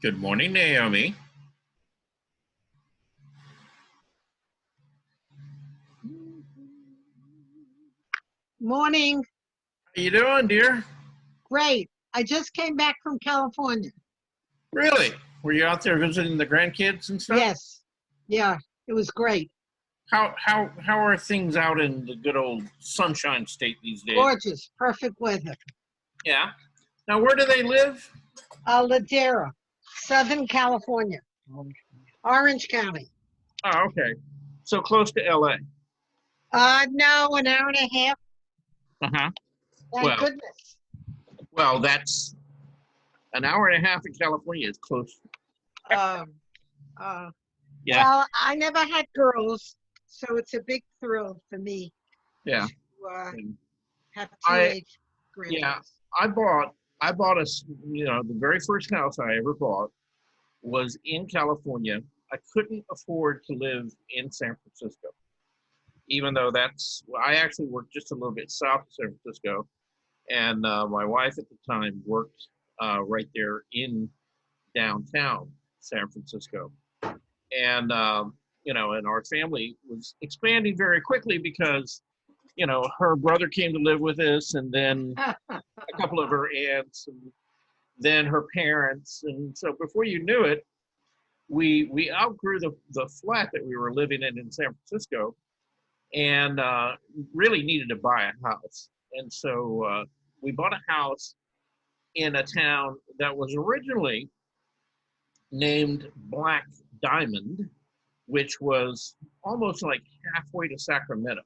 Good morning, Naomi. Morning. How you doing, dear? Great. I just came back from California. Really? Were you out there visiting the grandkids and stuff? Yes. Yeah, it was great. How are things out in the good old Sunshine State these days? Gorgeous. Perfect weather. Yeah. Now, where do they live? Ladera, Southern California, Orange County. Oh, okay. So close to LA. No, an hour and a half. Uh-huh. Thank Well, goodness. well, that's an hour and a half in California is close. Um, uh, Yeah. well, I never had girls, so it's a big thrill for me Yeah. to And have I teenage yeah, grandkids. I bought the very first house I ever bought was in California. I couldn't afford to live in San Francisco, even though I actually worked just a little bit south of San Francisco, and my wife at the time worked right there in downtown San Francisco, and and our family was expanding very quickly because her brother came to live with us, and then a couple of her aunts, and then her parents, and so before you knew it, we outgrew the flat that we were living in San Francisco, and really needed to buy a house. And so we bought a house in a town that was originally named Black Diamond, which was almost like halfway to Sacramento,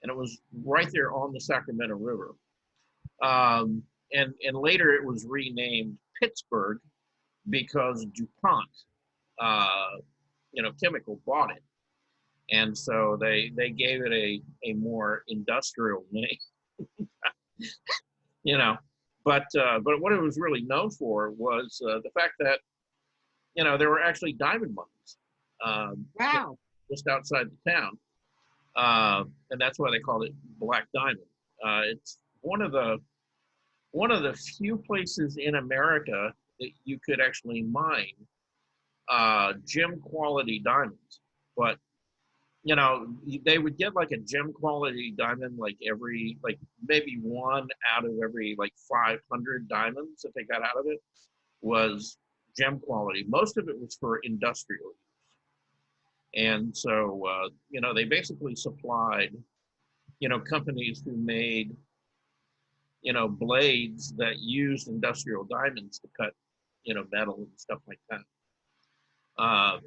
and it was right there on the Sacramento River. And later it was renamed Pittsburgh because DuPont, uh, chemical bought it, and so they gave it a more industrial name, you know. But what it was really known for was the fact that there were actually diamond mines Wow. just outside the town, and that's why they called it Black Diamond. It's one of the few places in America that you could actually mine gem quality diamonds, but they would get like a gem quality diamond like maybe one out of every like 500 diamonds that they got out of it was gem quality. Most of it was for industrial use. And so, they basically supplied, companies who made, blades that used industrial diamonds to cut, metal and stuff like that. Uh,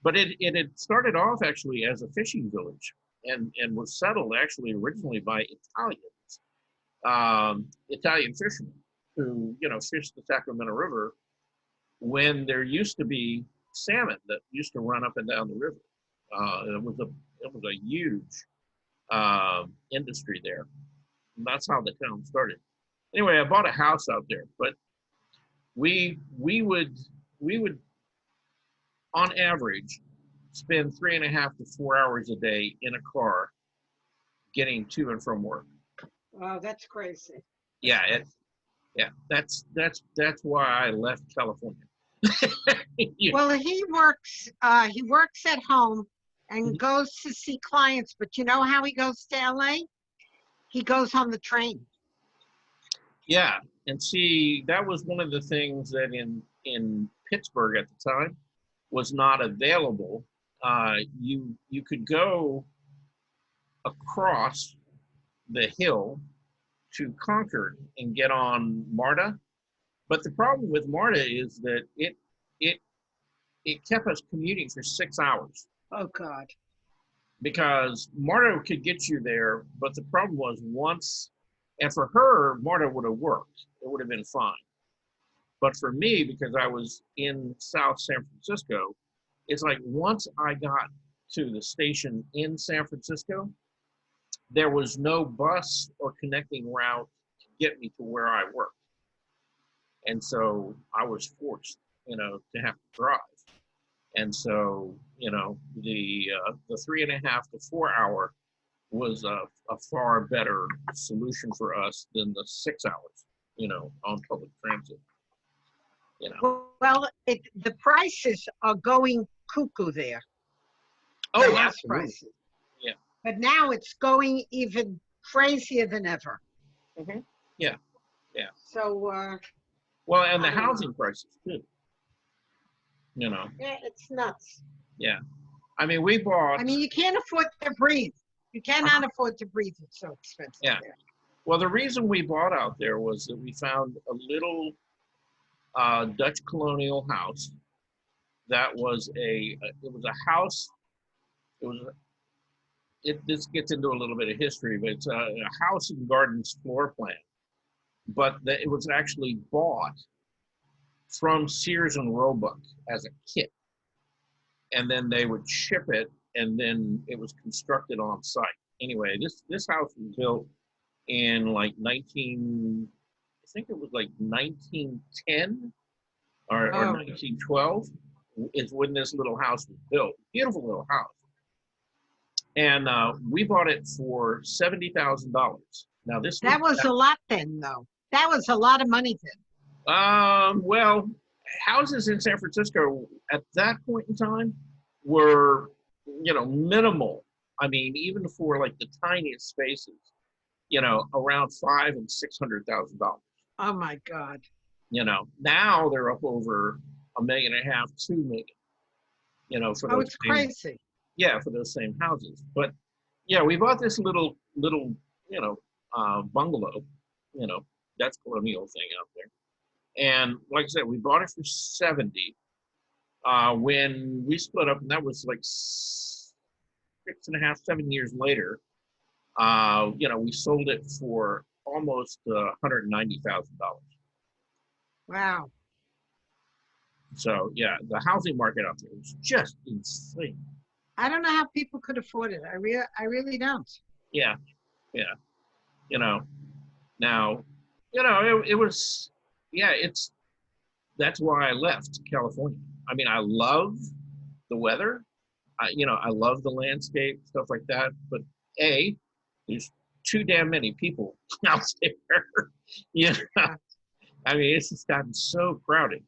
but it had started off actually as a fishing village, and was settled actually originally by Italian fishermen who fished the Sacramento River when there used to be salmon that used to run up and down the river. It was a huge industry there. And that's how the town started. Anyway, I bought a house out there, but we would on average spend 3.5 to 4 hours a day in a car getting to and from work. Wow, that's crazy. Yeah, yeah. That's why I left California. Yeah. Well, he works at home and goes to see clients, but you know how he goes to LA? He goes on the train. Yeah, and see, that was one of the things that in Pittsburgh at the time was not available. You could go across the hill to Concord and get on MARTA, but the problem with MARTA is that it it kept us commuting for 6 hours Oh God. because MARTA could get you there, but the problem was and for her, MARTA would have worked. It would have been fine. But for me, because I was in South San Francisco, it's like once I got to the station in San Francisco, there was no bus or connecting route to get me to where I worked. And so I was forced, to have to drive. And so, the 3.5 to 4 hour was a far better solution for us than the 6 hours, on public transit. you know. Well, the prices are going cuckoo there. The Oh, house absolutely. prices. Yeah. But now it's going even crazier than ever. Hmm. Yeah. Yeah. So, Well, and the I don't housing know. prices too. You know. Yeah, it's nuts. Yeah. I mean, we bought. I mean, you can't afford to breathe. You cannot Uh-huh. afford to breathe. It's so expensive Yeah. there. Well, the reason we bought out there was that we found a little Dutch colonial house that was it was a house. It was this gets into a little bit of history, but it's a house and gardens floor plan. But it was actually bought from Sears and Roebuck as a kit, and then they would ship it, and then it was constructed on site. Anyway, this house was built in like 19, I think it was like 1910 or Oh, 1912 is when this little house was built. Beautiful little house. And we bought it for $70,000. Now this was that was a lot then, though. That was a lot of money then. well, houses in San Francisco at that point in time were, minimal. I mean, even for like the tiniest spaces, around $500,000 and $600,000. Oh my God. Now they're up over a million and a half, 2 million. For Oh, those it's same, crazy. yeah, for those same houses. But yeah, we bought this little bungalow, you know, that's colonial thing out there. And like I said, we bought it for 70. When we split up, and that was like 6.5, 7 years later, we sold it for almost $190,000. Wow. So yeah, the housing market out there is just insane. I don't know how people could afford it. I really don't. Yeah, yeah. You know, now, it was, yeah, that's why I left California. I mean, I love the weather. I love the landscape, stuff like that. But there's too damn many people out there. you know, Yeah. I mean, it's just gotten so crowded,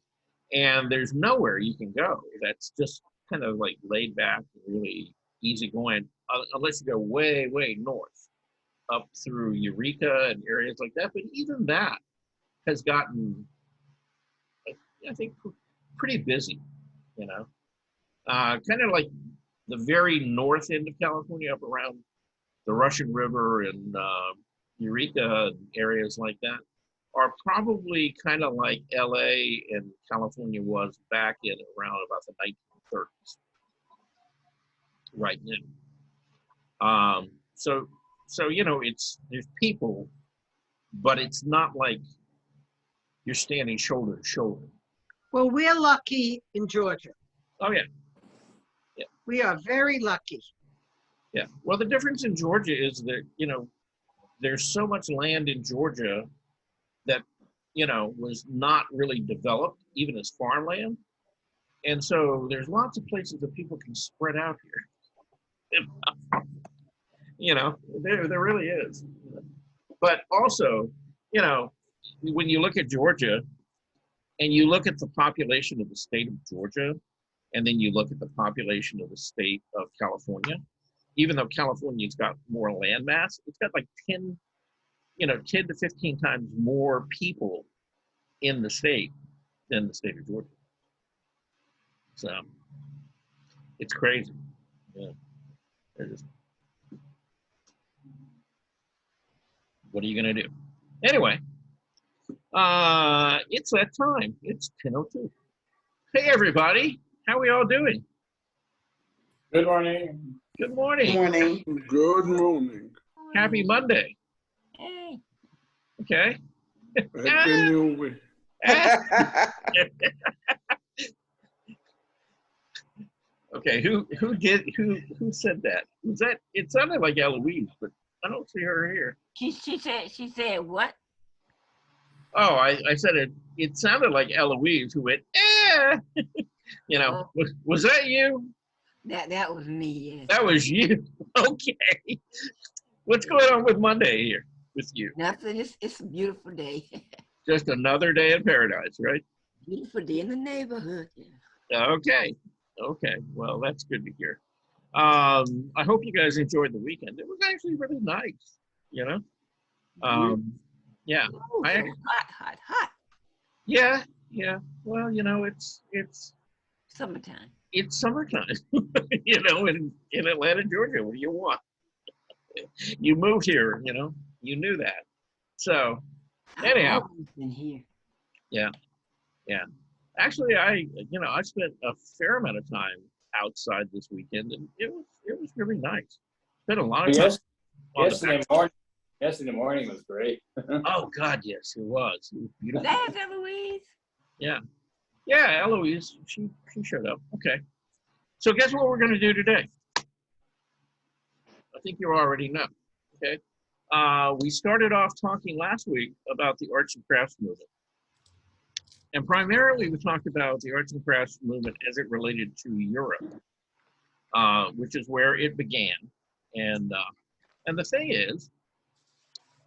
and there's nowhere you can go that's just kind of like laid back and really easy going, unless you go way, way north, up through Eureka and areas like that. But even that has gotten, I think, pretty busy. You know, kind of like the very north end of California, up around the Russian River and Eureka and areas like that, are probably kind of like LA and California was back in around about the 1930s, right now. So there's people, but it's not like you're standing shoulder to shoulder. Well, we're lucky in Georgia. Oh yeah, yeah, We are very lucky. yeah. Well, the difference in Georgia is that there's so much land in Georgia that was not really developed, even as farmland, and so there's lots of places that people can spread out here. There really is. But also, when you look at Georgia and you look at the population of the state of Georgia, and then you look at the population of the state of California, even though California's got more land mass, it's got like 10 to 15 times more people in the state than the state of Georgia. So it's crazy. Yeah. Just, what are you going to do? Anyway, it's that time. It's 10:02. Hey, everybody. How are we all doing? Good morning. Good morning. Morning. Good morning. Happy Monday. Hey. Okay. Happy New Week. Okay, who said that? Was that? It sounded like Eloise, but I don't see her here. She said what? Oh, I said it. It sounded like Eloise who went, eh. Oh. Was that you? That was me, yes. That was you. Okay. What's going on with Monday here with you? Nothing. It's a beautiful day. Just another day in paradise, right? Beautiful day in the neighborhood. Okay. Okay. Well, that's good to hear. I hope you guys enjoyed the weekend. It was actually really nice, you know? Yeah. Oh, I so hot. Yeah, yeah. Well, Summertime. it's summertime, in Atlanta, Georgia. What do you want? You moved here, you knew that. So I've anyhow, always been here. yeah, yeah. Actually, I spent a fair amount of time outside this weekend, and it was really nice. Spent a lot of time Yes, on the yesterday back. morning. Yesterday morning was great. Oh God, yes, it was. It was beautiful. There's Eloise. Yeah, yeah. Eloise, she showed up. Okay. So guess what we're going to do today? I think you already know. Okay. We started off talking last week about the arts and crafts movement. And primarily we talked about the arts and crafts movement as it related to Europe, which is where it began. And the thing is,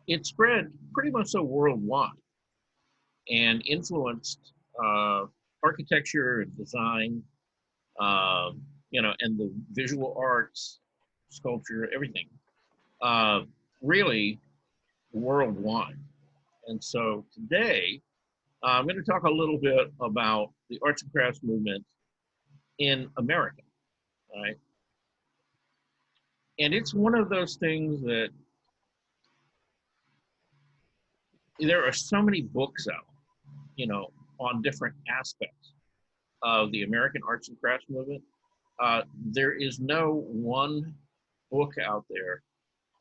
it spread pretty much so worldwide and influenced architecture and design, and the visual arts, sculpture, everything, really worldwide. And so today, I'm going to talk a little bit about the arts and crafts movement in America, all right? And it's one of those things that there are so many books out, on different aspects of the American arts and crafts movement. There is no one book out there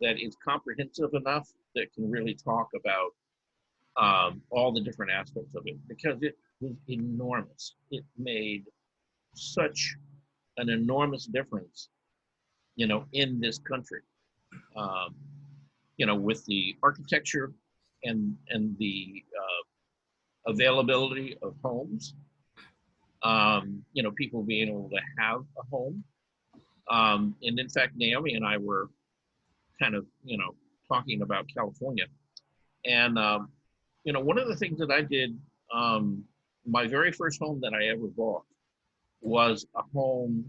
that is comprehensive enough that can really talk about all the different aspects of it, because it was enormous. It made such an enormous difference, in this country, with the architecture and the availability of homes, people being able to have a home. And in fact, Naomi and I were kind of, talking about California. And, one of the things that I did, my very first home that I ever bought was a home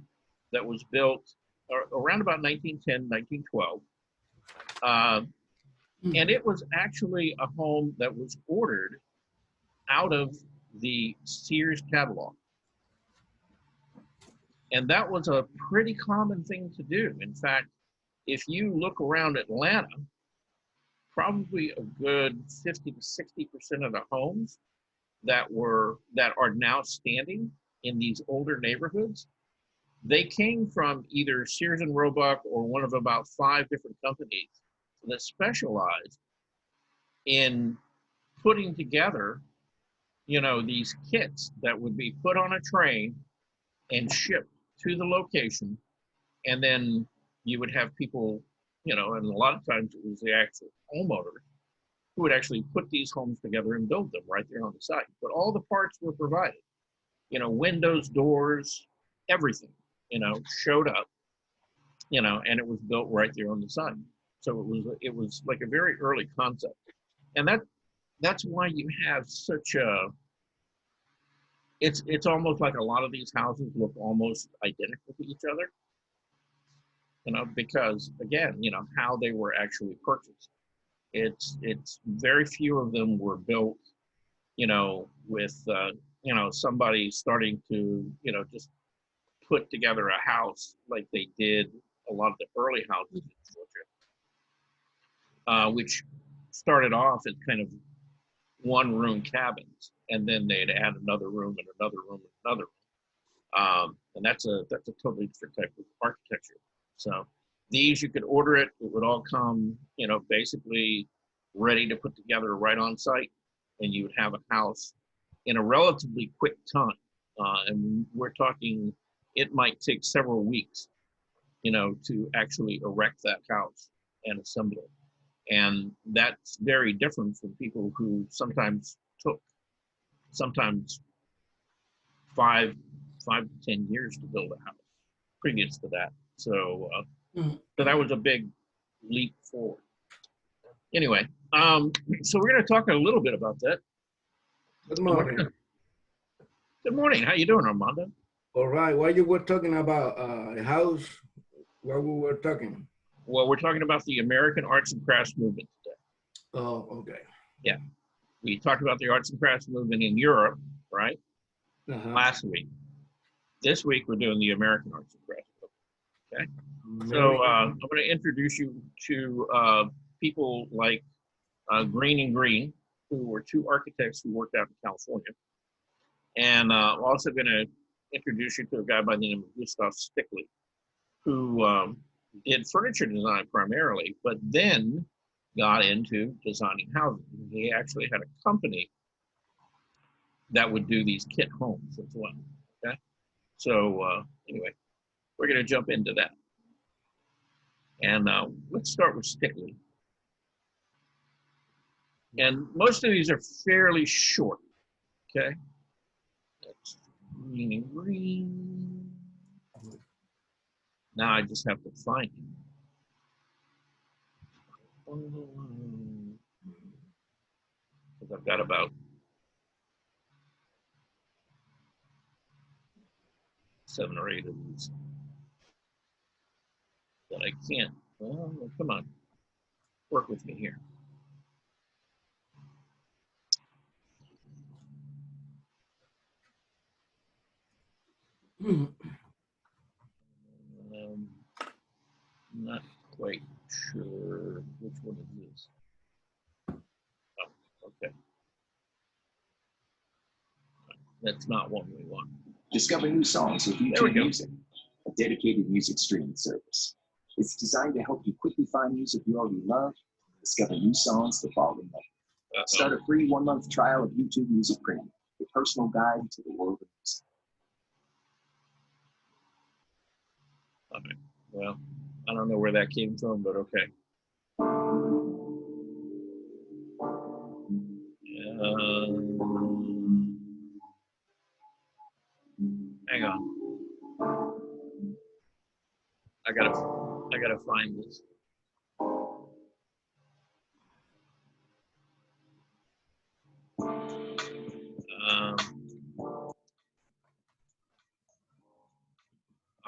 that was built around about 1910, 1912. And it was actually a home that was ordered out of the Sears catalog. And that was a pretty common thing to do. In fact, if you look around Atlanta, probably a good 50 to 60% of the homes that are now standing in these older neighborhoods, they came from either Sears and Roebuck or one of about 5 different companies that specialized in putting together, these kits that would be put on a train and shipped to the location. And then you would have people, and a lot of times it was the actual homeowner who would actually put these homes together and build them right there on the site. But all the parts were provided, windows, doors, everything, showed up, and it was built right there on the site. So it was like a very early concept. And that's why you have such a, it's almost like a lot of these houses look almost identical to each other, because again, how they were actually purchased. It's very few of them were built, with, somebody starting to, just put together a house like they did a lot of the early houses in Georgia, which started off as kind of one-room cabins, and then they'd add another room and another room and another room. And that's a totally different type of architecture. So these, you could order it. It would all come, basically ready to put together right on site, and you would have a house in a relatively quick time. And we're talking, it might take several weeks, to actually erect that house and assemble it. And that's very different from people who sometimes took 5 to 10 years to build a house previous to that. So, so that was a big leap forward. Anyway, so we're going to talk a little bit about that. Good morning. Good morning. How you doing, Armando? All right, what you were talking about, a house, what we were talking? Well, we're talking about the American arts and crafts movement today. Oh, okay. We talked about the arts and crafts movement in Europe, right? Uh-huh. Last week. This week, we're doing the American arts and crafts movement. Very So I'm going to introduce you to people like Green and Green, who were two architects who worked out in California. And I'm also going to introduce you to a guy by the name of Gustav Stickley, who did furniture design primarily, but then got into designing houses. He actually had a company that would do these kit homes as well. Okay, so anyway, we're going to jump into that, and let's start with Stickley. And most of these are fairly short. Okay, that's Green and Green. Now I just have to find him. Because I've got about 7 or 8 of these that I can't. Oh, come on, work with me here. good. Not quite sure which one it is. Oh, okay. That's not one we want. Discover new songs with There we YouTube go. Music, a dedicated music streaming service. It's designed to help you quickly find music you already love, discover new songs that fall in love. Start a free 1-month trial of YouTube Music Premium, your personal guide to the world of music. All right. Well, I don't know where that came from, but okay. Hang on. I gotta find this.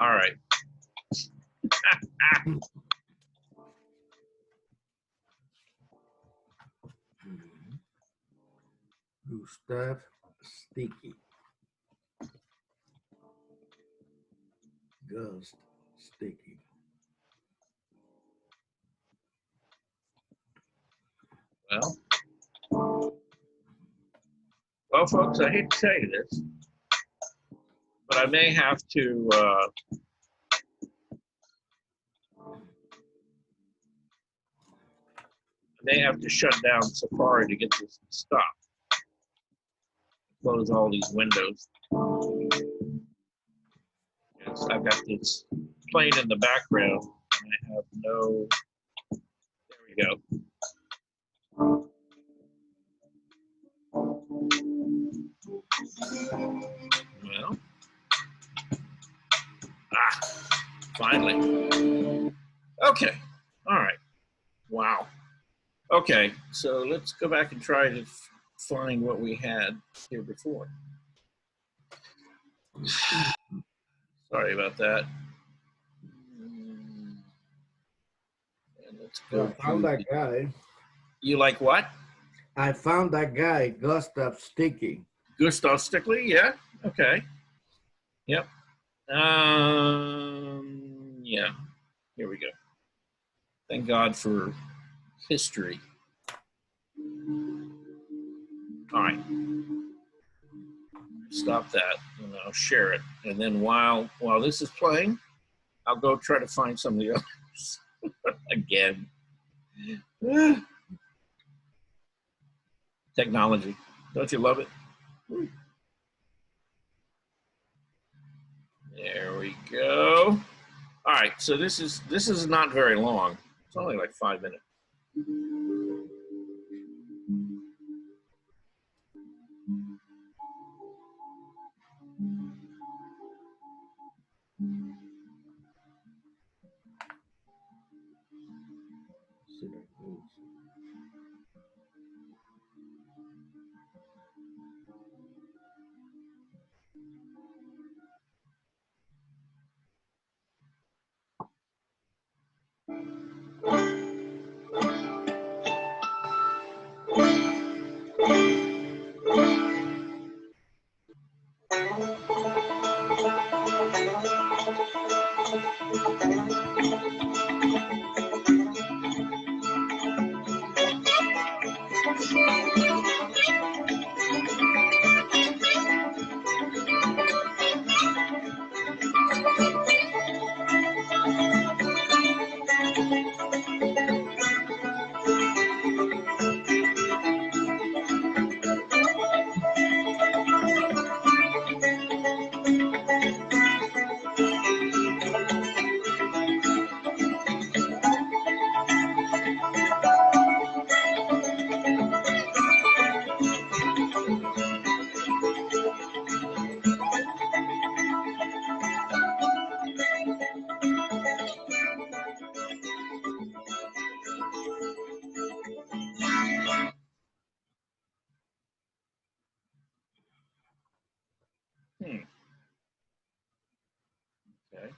All right. Gustav Sticky. Gust Sticky. Well, folks, I hate to tell you this, but I may have to shut down Safari to get this to stop. Close all these windows. Yes, I've got this playing in the background, and I have no. There we go. Well, finally. Okay. All right. Wow. Okay, so let's go back and try to find what we had here before. Sorry about that. And let's go. I found that guy. You like what? I found that guy, Gustav Sticky. Gustav Stickley, yeah. Okay. Yep. Yeah. Here we go. Thank God for history. All right. Stop that, and I'll share it. And then while this is playing, I'll go try to find some of the others again. Technology, don't you love it? There we go. All right, so this is not very long. It's only like 5 minutes. Hmm. Okay.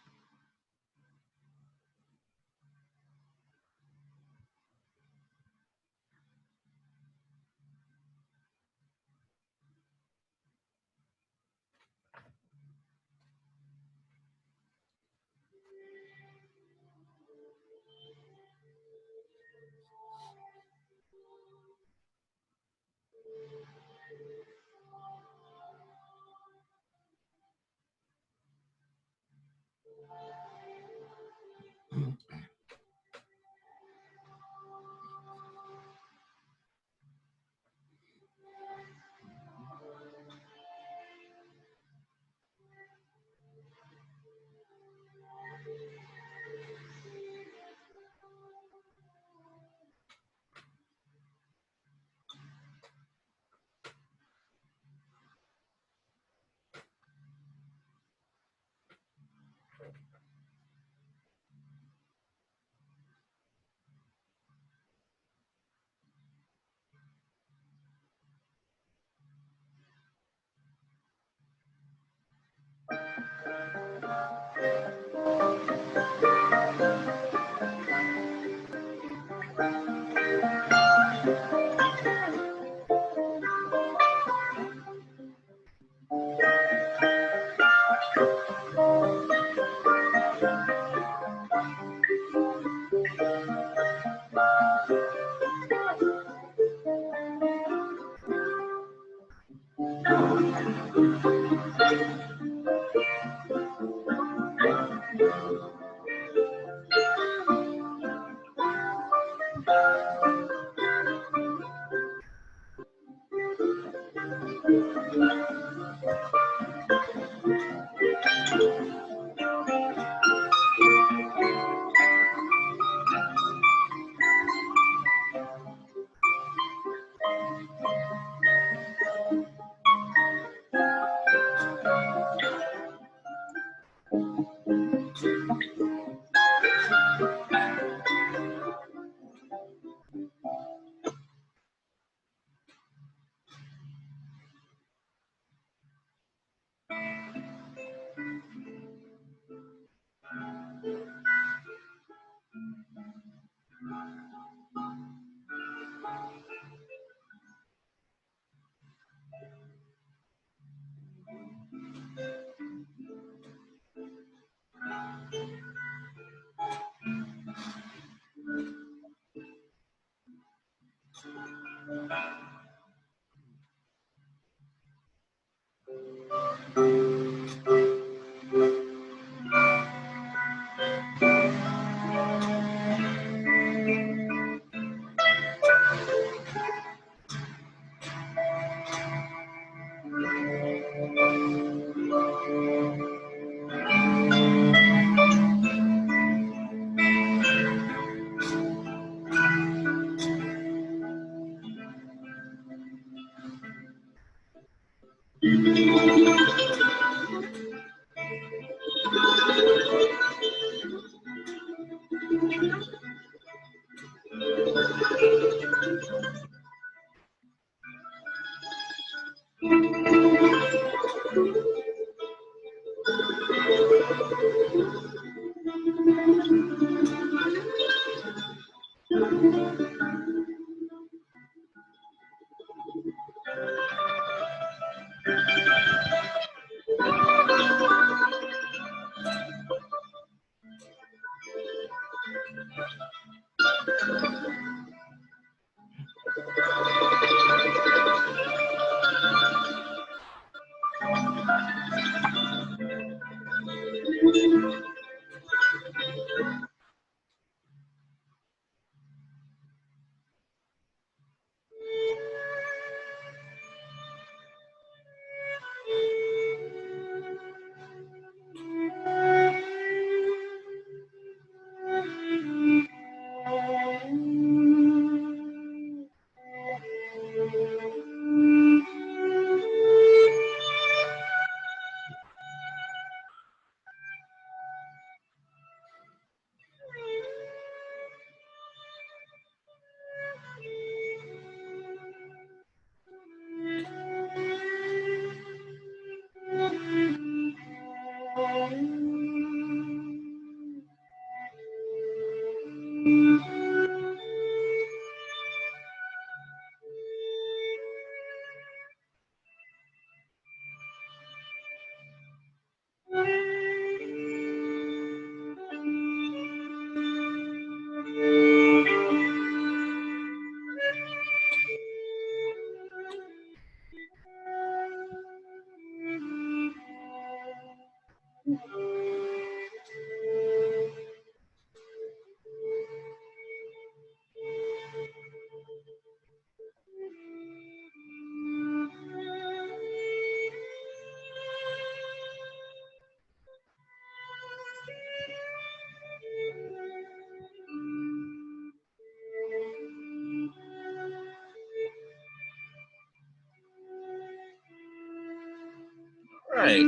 right.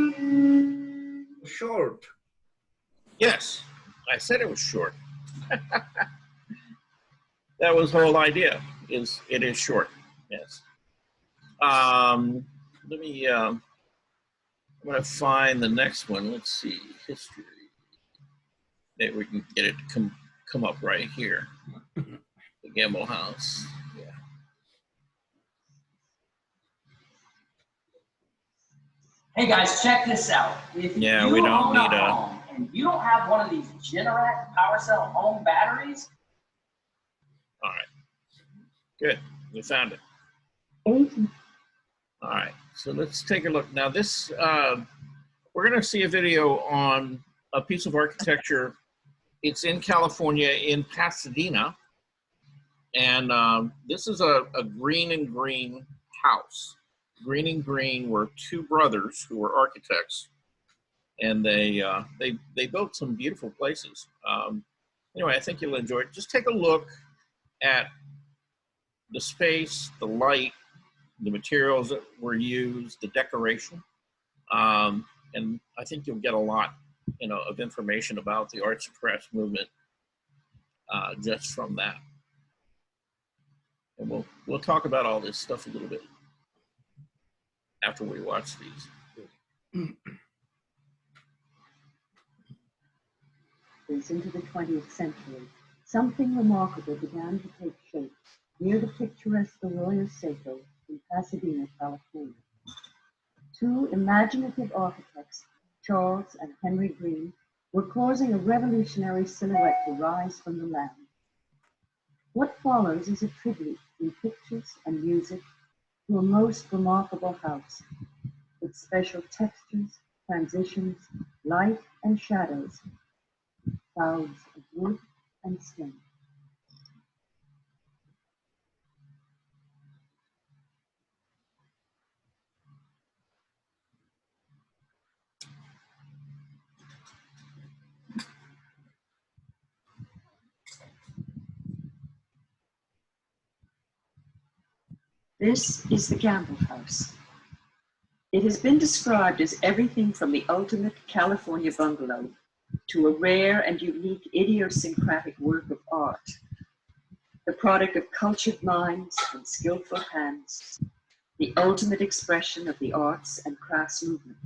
Short. Yes, I said it was short. That was the whole idea. It is short. Yes. Let me. I'm going to find the next one. Let's see. History. Maybe we can get it to come up right here. The Gamble House. Yeah. Hey guys, check this out. If Yeah, you we don't own need a a- home and you don't have one of these Generac PowerCell home batteries, All right. Good. We found it. All right. So let's take a look. Now this, we're going to see a video on a piece of architecture. It's in California, in Pasadena. And this is a green and green house. Green and Green were two brothers who were architects, and they built some beautiful places. Anyway, I think you'll enjoy it. Just take a look at the space, the light, the materials that were used, the decoration, and I think you'll get a lot, of information about the arts and crafts movement just from that. And we'll talk about all this stuff a little bit after we watch these. Into the 20th century, something remarkable began to take shape near the picturesque Arroyo Seco in Pasadena, California. Two imaginative architects, Charles and Henry Green, were causing a revolutionary silhouette to rise from the land. What follows is a tribute in pictures and music to a most remarkable house, with special textures, transitions, light and shadows, clouds of wood and stone. This is the Gamble House. It has been described as everything from the ultimate California bungalow to a rare and unique idiosyncratic work of art, the product of cultured minds and skillful hands, the ultimate expression of the arts and crafts movement.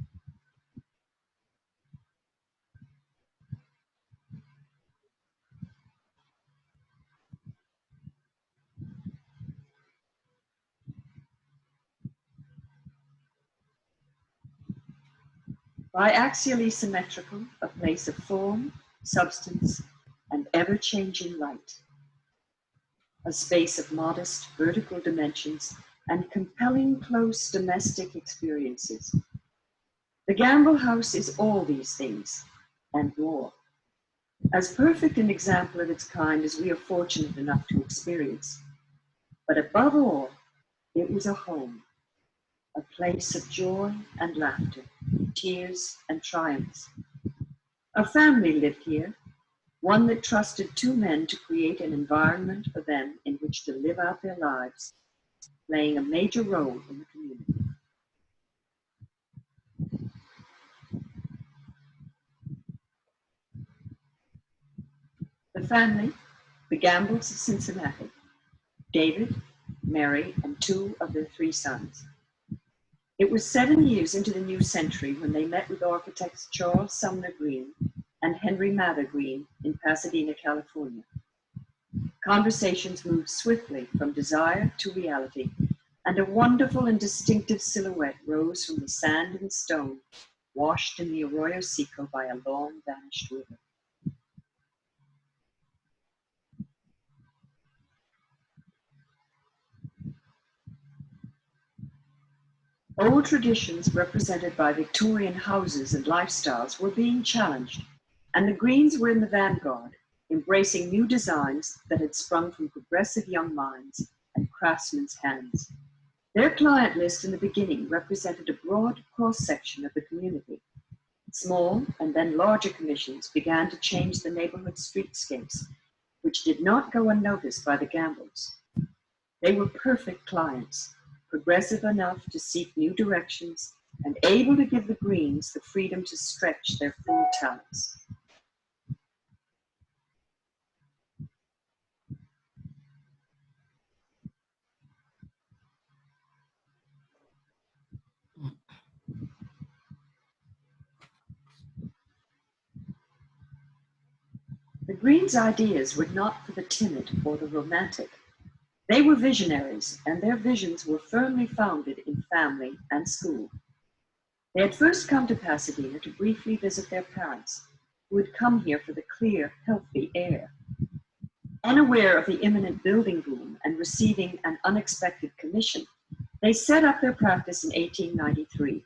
Biaxially symmetrical, a place of form, substance, and ever-changing light. A space of modest vertical dimensions and compelling close domestic experiences. The Gamble House is all these things and more. As perfect an example of its kind as we are fortunate enough to experience. But above all, it was a home, a place of joy and laughter, tears and triumphs. A family lived here, one that trusted two men to create an environment for them in which to live out their lives, playing a major role in the community. The family, the Gambles of Cincinnati, David, Mary, and two of their three sons. It was 7 years into the new century when they met with architects Charles Sumner Green and Henry Mather Green in Pasadena, California. Conversations moved swiftly from desire to reality, and a wonderful and distinctive silhouette rose from the sand and stone washed in the Arroyo Seco by a long vanished river. Old traditions represented by Victorian houses and lifestyles were being challenged, and the Greens were in the vanguard, embracing new designs that had sprung from progressive young minds and craftsmen's hands. Their client list in the beginning represented a broad cross-section of the community. Small and then larger commissions began to change the neighborhood streetscapes, which did not go unnoticed by the Gambles. They were perfect clients, progressive enough to seek new directions and able to give the Greens the freedom to stretch their full talents. The Greens' ideas were not for the timid or the romantic. They were visionaries, and their visions were firmly founded in family and school. They had first come to Pasadena to briefly visit their parents, who had come here for the clear, healthy air. Unaware of the imminent building boom and receiving an unexpected commission, they set up their practice in 1893.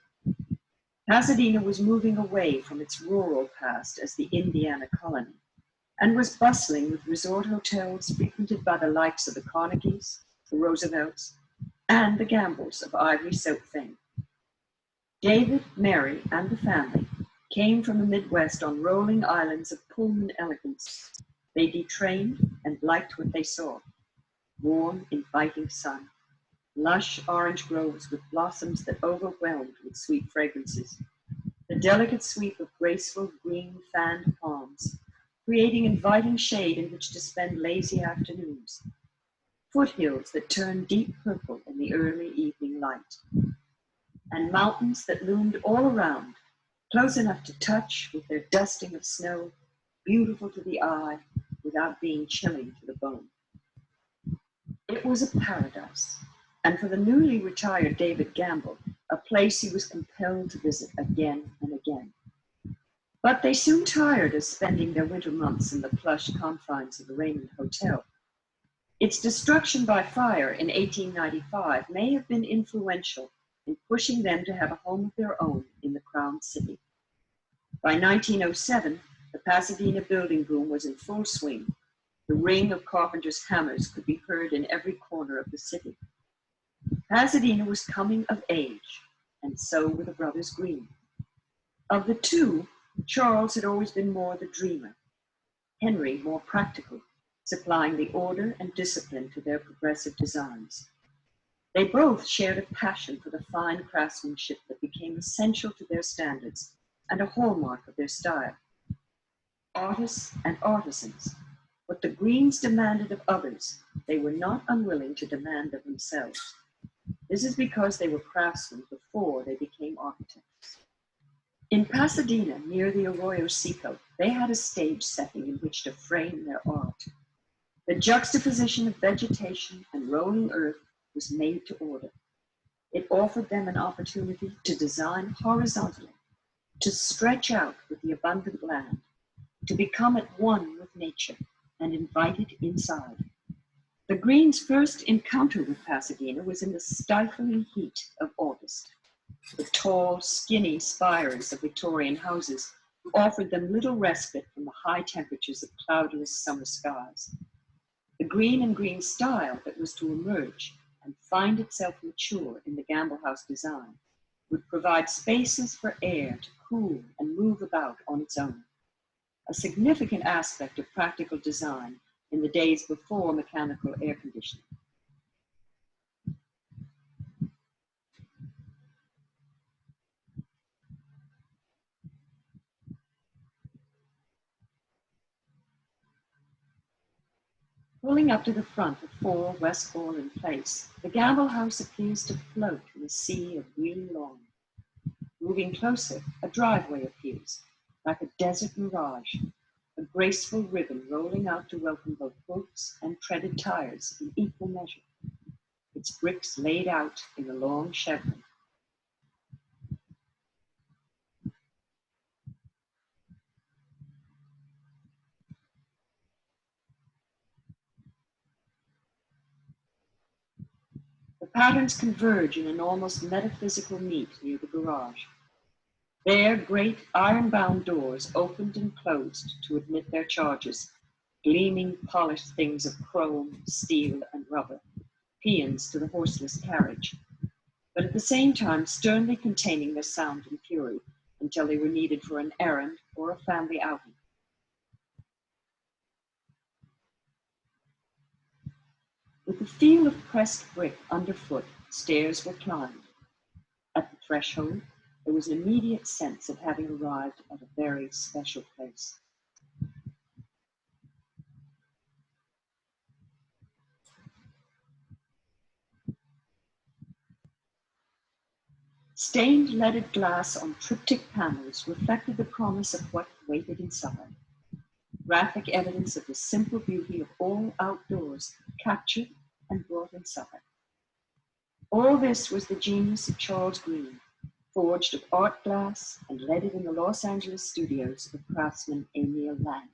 Pasadena was moving away from its rural past as the Indiana colony, and was bustling with resort hotels frequented by the likes of the Carnegies, the Roosevelts, and the Gambles of Ivory Soap fame. David, Mary, and the family came from the Midwest on rolling islands of Pullman elegance. They detrained and liked what they saw: warm, inviting sun, lush orange groves with blossoms that overwhelmed with sweet fragrances, the delicate sweep of graceful green fanned palms, creating inviting shade in which to spend lazy afternoons, foothills that turned deep purple in the early evening light, and mountains that loomed all around, close enough to touch with their dusting of snow, beautiful to the eye without being chilling to the bone. It was a paradise, and for the newly retired David Gamble, a place he was compelled to visit again and again. But they soon tired of spending their winter months in the plush confines of the Raymond Hotel. Its destruction by fire in 1895 may have been influential in pushing them to have a home of their own in the Crown City. By 1907, the Pasadena building boom was in full swing. The ring of carpenters' hammers could be heard in every corner of the city. Pasadena was coming of age, and so were the brothers Green. Of the two, Charles had always been more the dreamer, Henry more practical, supplying the order and discipline to their progressive designs. They both shared a passion for the fine craftsmanship that became essential to their standards and a hallmark of their style. Artists and artisans, what the Greens demanded of others, they were not unwilling to demand of themselves. This is because they were craftsmen before they became architects. In Pasadena, near the Arroyo Seco, they had a stage setting in which to frame their art. The juxtaposition of vegetation and rolling earth was made to order. It offered them an opportunity to design horizontally, to stretch out with the abundant land, to become at one with nature and invite it inside. The Greens' first encounter with Pasadena was in the stifling heat of August. The tall, skinny spires of Victorian houses offered them little respite from the high temperatures of cloudless summer skies. The green and green style that was to emerge and find itself mature in the Gamble House design would provide spaces for air to cool and move about on its own, a significant aspect of practical design in the days before mechanical air conditioning. Pulling up to the front of 4 West Borland Place, the Gamble House appears to float in a sea of green lawn. Moving closer, a driveway appears, like a desert mirage, a graceful ribbon rolling out to welcome both hoofs and treaded tires in equal measure, its bricks laid out in a long chevron. The patterns converge in an almost metaphysical meet near the garage. There, great iron-bound doors opened and closed to admit their charges, gleaming, polished things of chrome, steel, and rubber, paeans to the horseless carriage, but at the same time sternly containing their sound and fury until they were needed for an errand or a family outing. With the feel of pressed brick underfoot, stairs were climbed. At the threshold, there was an immediate sense of having arrived at a very special place. Stained leaded glass on triptych panels reflected the promise of what waited inside. Graphic evidence of the simple beauty of all outdoors captured and brought inside. All this was the genius of Charles Green, forged of art glass and leaded in the Los Angeles studios of craftsman Emil Lang.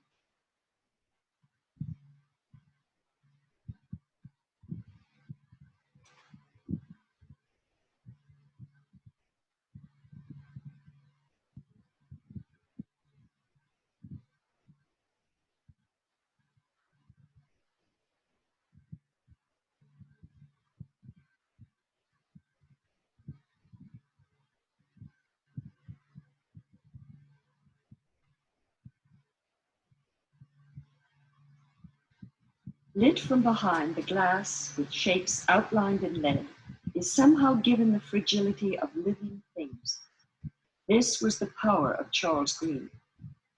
Lit from behind, the glass, with shapes outlined in lead, is somehow given the fragility of living things. This was the power of Charles Green,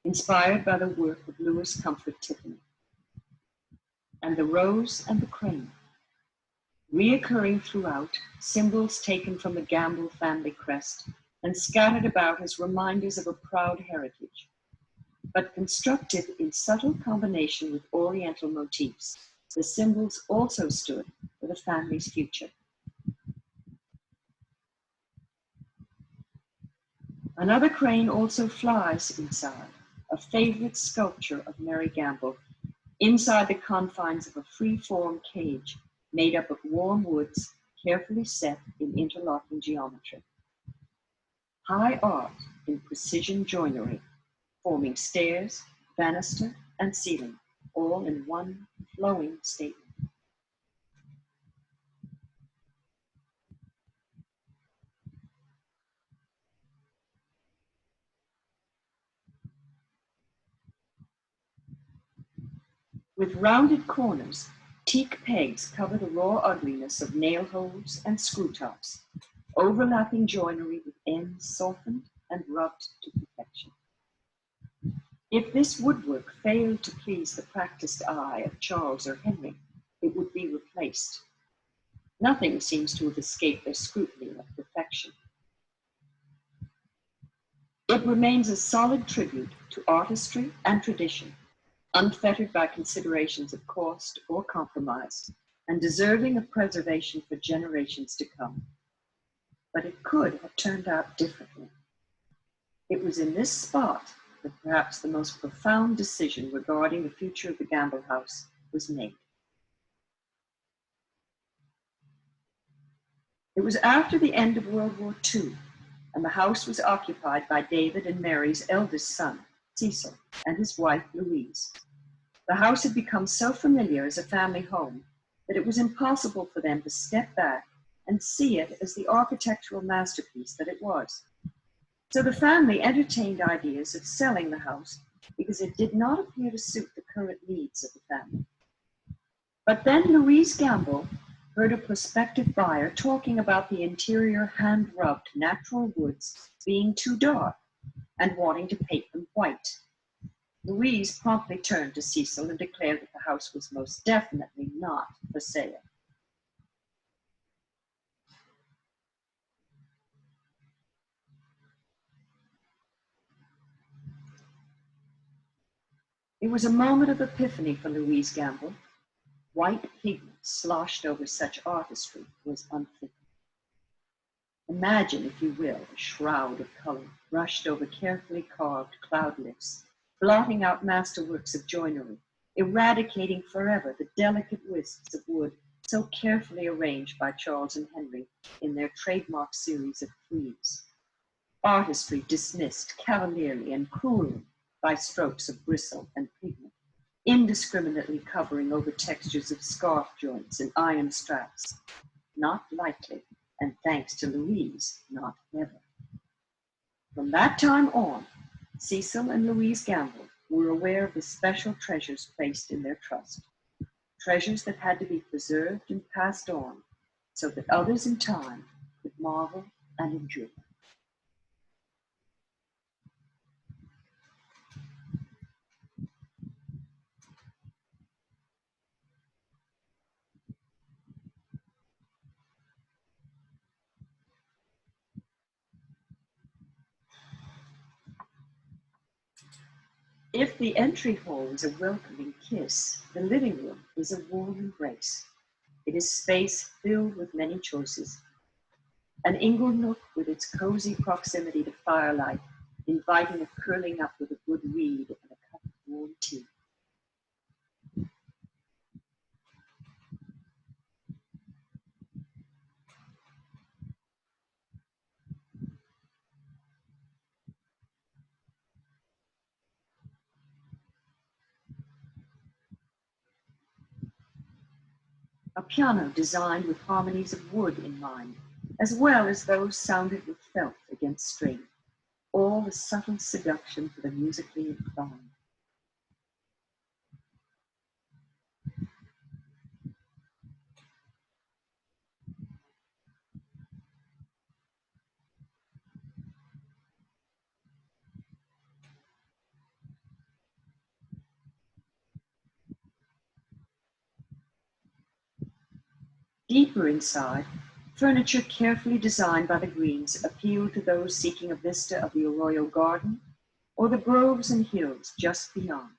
inspired by the work of Louis Comfort Tiffany. And the rose and the crane, reoccurring throughout, symbols taken from the Gamble family crest and scattered about as reminders of a proud heritage, but constructed in subtle combination with Oriental motifs. The symbols also stood for the family's future. Another crane also flies inside, a favorite sculpture of Mary Gamble, inside the confines of a free-form cage made up of warm woods carefully set in interlocking geometry. High art in precision joinery, forming stairs, banister, and ceiling, all in one flowing statement. With rounded corners, teak pegs cover the raw ugliness of nail holes and screw tops, overlapping joinery with ends softened and rubbed to perfection. If this woodwork failed to please the practiced eye of Charles or Henry, it would be replaced. Nothing seems to have escaped their scrutiny of perfection. It remains a solid tribute to artistry and tradition, unfettered by considerations of cost or compromise, and deserving of preservation for generations to come. But it could have turned out differently. It was in this spot that perhaps the most profound decision regarding the future of the Gamble house was made. It was after the end of World War II, and the house was occupied by David and Mary's eldest son, Cecil, and his wife, Louise. The house had become so familiar as a family home that it was impossible for them to step back and see it as the architectural masterpiece that it was. So the family entertained ideas of selling the house because it did not appear to suit the current needs of the family. But then Louise Gamble heard a prospective buyer talking about the interior hand-rubbed natural woods being too dark and wanting to paint them white. Louise promptly turned to Cecil and declared that the house was most definitely not for sale. It was a moment of epiphany for Louise Gamble. White pigment sloshed over such artistry was unthinkable. Imagine, if you will, a shroud of color brushed over carefully carved cloudlets, blotting out masterworks of joinery, eradicating forever the delicate wisps of wood so carefully arranged by Charles and Henry in their trademark series of frieze. Artistry dismissed cavalierly and cruelly by strokes of bristle and pigment, indiscriminately covering over textures of scarf joints and iron straps. Not likely, and thanks to Louise, not ever. From that time on, Cecil and Louise Gamble were aware of the special treasures placed in their trust, treasures that had to be preserved and passed on so that others in time could marvel and enjoy. If the entry hall is a welcoming kiss, the living room is a warm embrace. It is space filled with many choices. An ingle nook with its cozy proximity to firelight, inviting a curling up with a good read and a cup of warm tea. A piano designed with harmonies of wood in mind, as well as those sounded with felt against string, all the subtle seduction for the musically inclined. Deeper inside, furniture carefully designed by the Greens appealed to those seeking a vista of the Arroyo Garden or the groves and hills just beyond.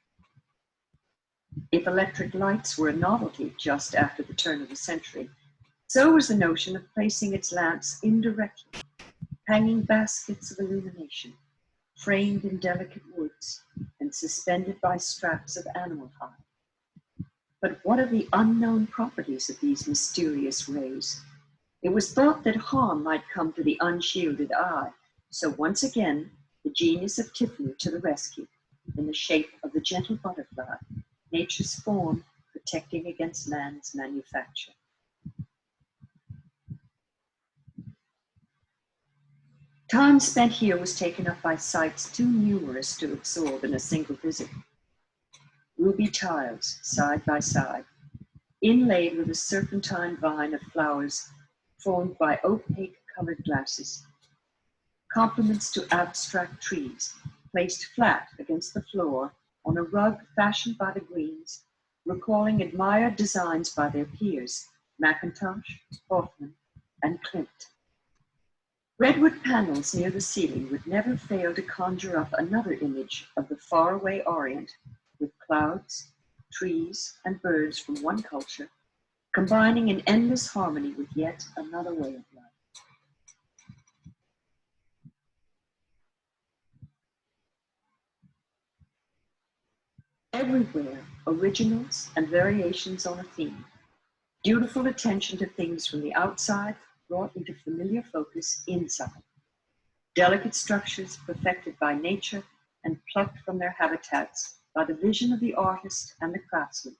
If electric lights were a novelty just after the turn of the century, so was the notion of placing its lamps indirectly, hanging baskets of illumination, framed in delicate woods and suspended by straps of animal hide. But what are the unknown properties of these mysterious rays? It was thought that harm might come to the unshielded eye, so once again, the genius of Tiffany to the rescue, in the shape of the gentle butterfly, nature's form protecting against man's manufacture. Time spent here was taken up by sights too numerous to absorb in a single visit. Ruby tiles, side by side, inlaid with a serpentine vine of flowers formed by opaque colored glasses. Compliments to abstract trees, placed flat against the floor on a rug fashioned by the Greens, recalling admired designs by their peers, Mackintosh, Hoffman, and Klimt. Redwood panels near the ceiling would never fail to conjure up another image of the faraway Orient, with clouds, trees, and birds from one culture, combining in endless harmony with yet another way of life. Everywhere, originals and variations on a theme. Dutiful attention to things from the outside brought into familiar focus inside. Delicate structures perfected by nature and plucked from their habitats by the vision of the artist and the craftsman.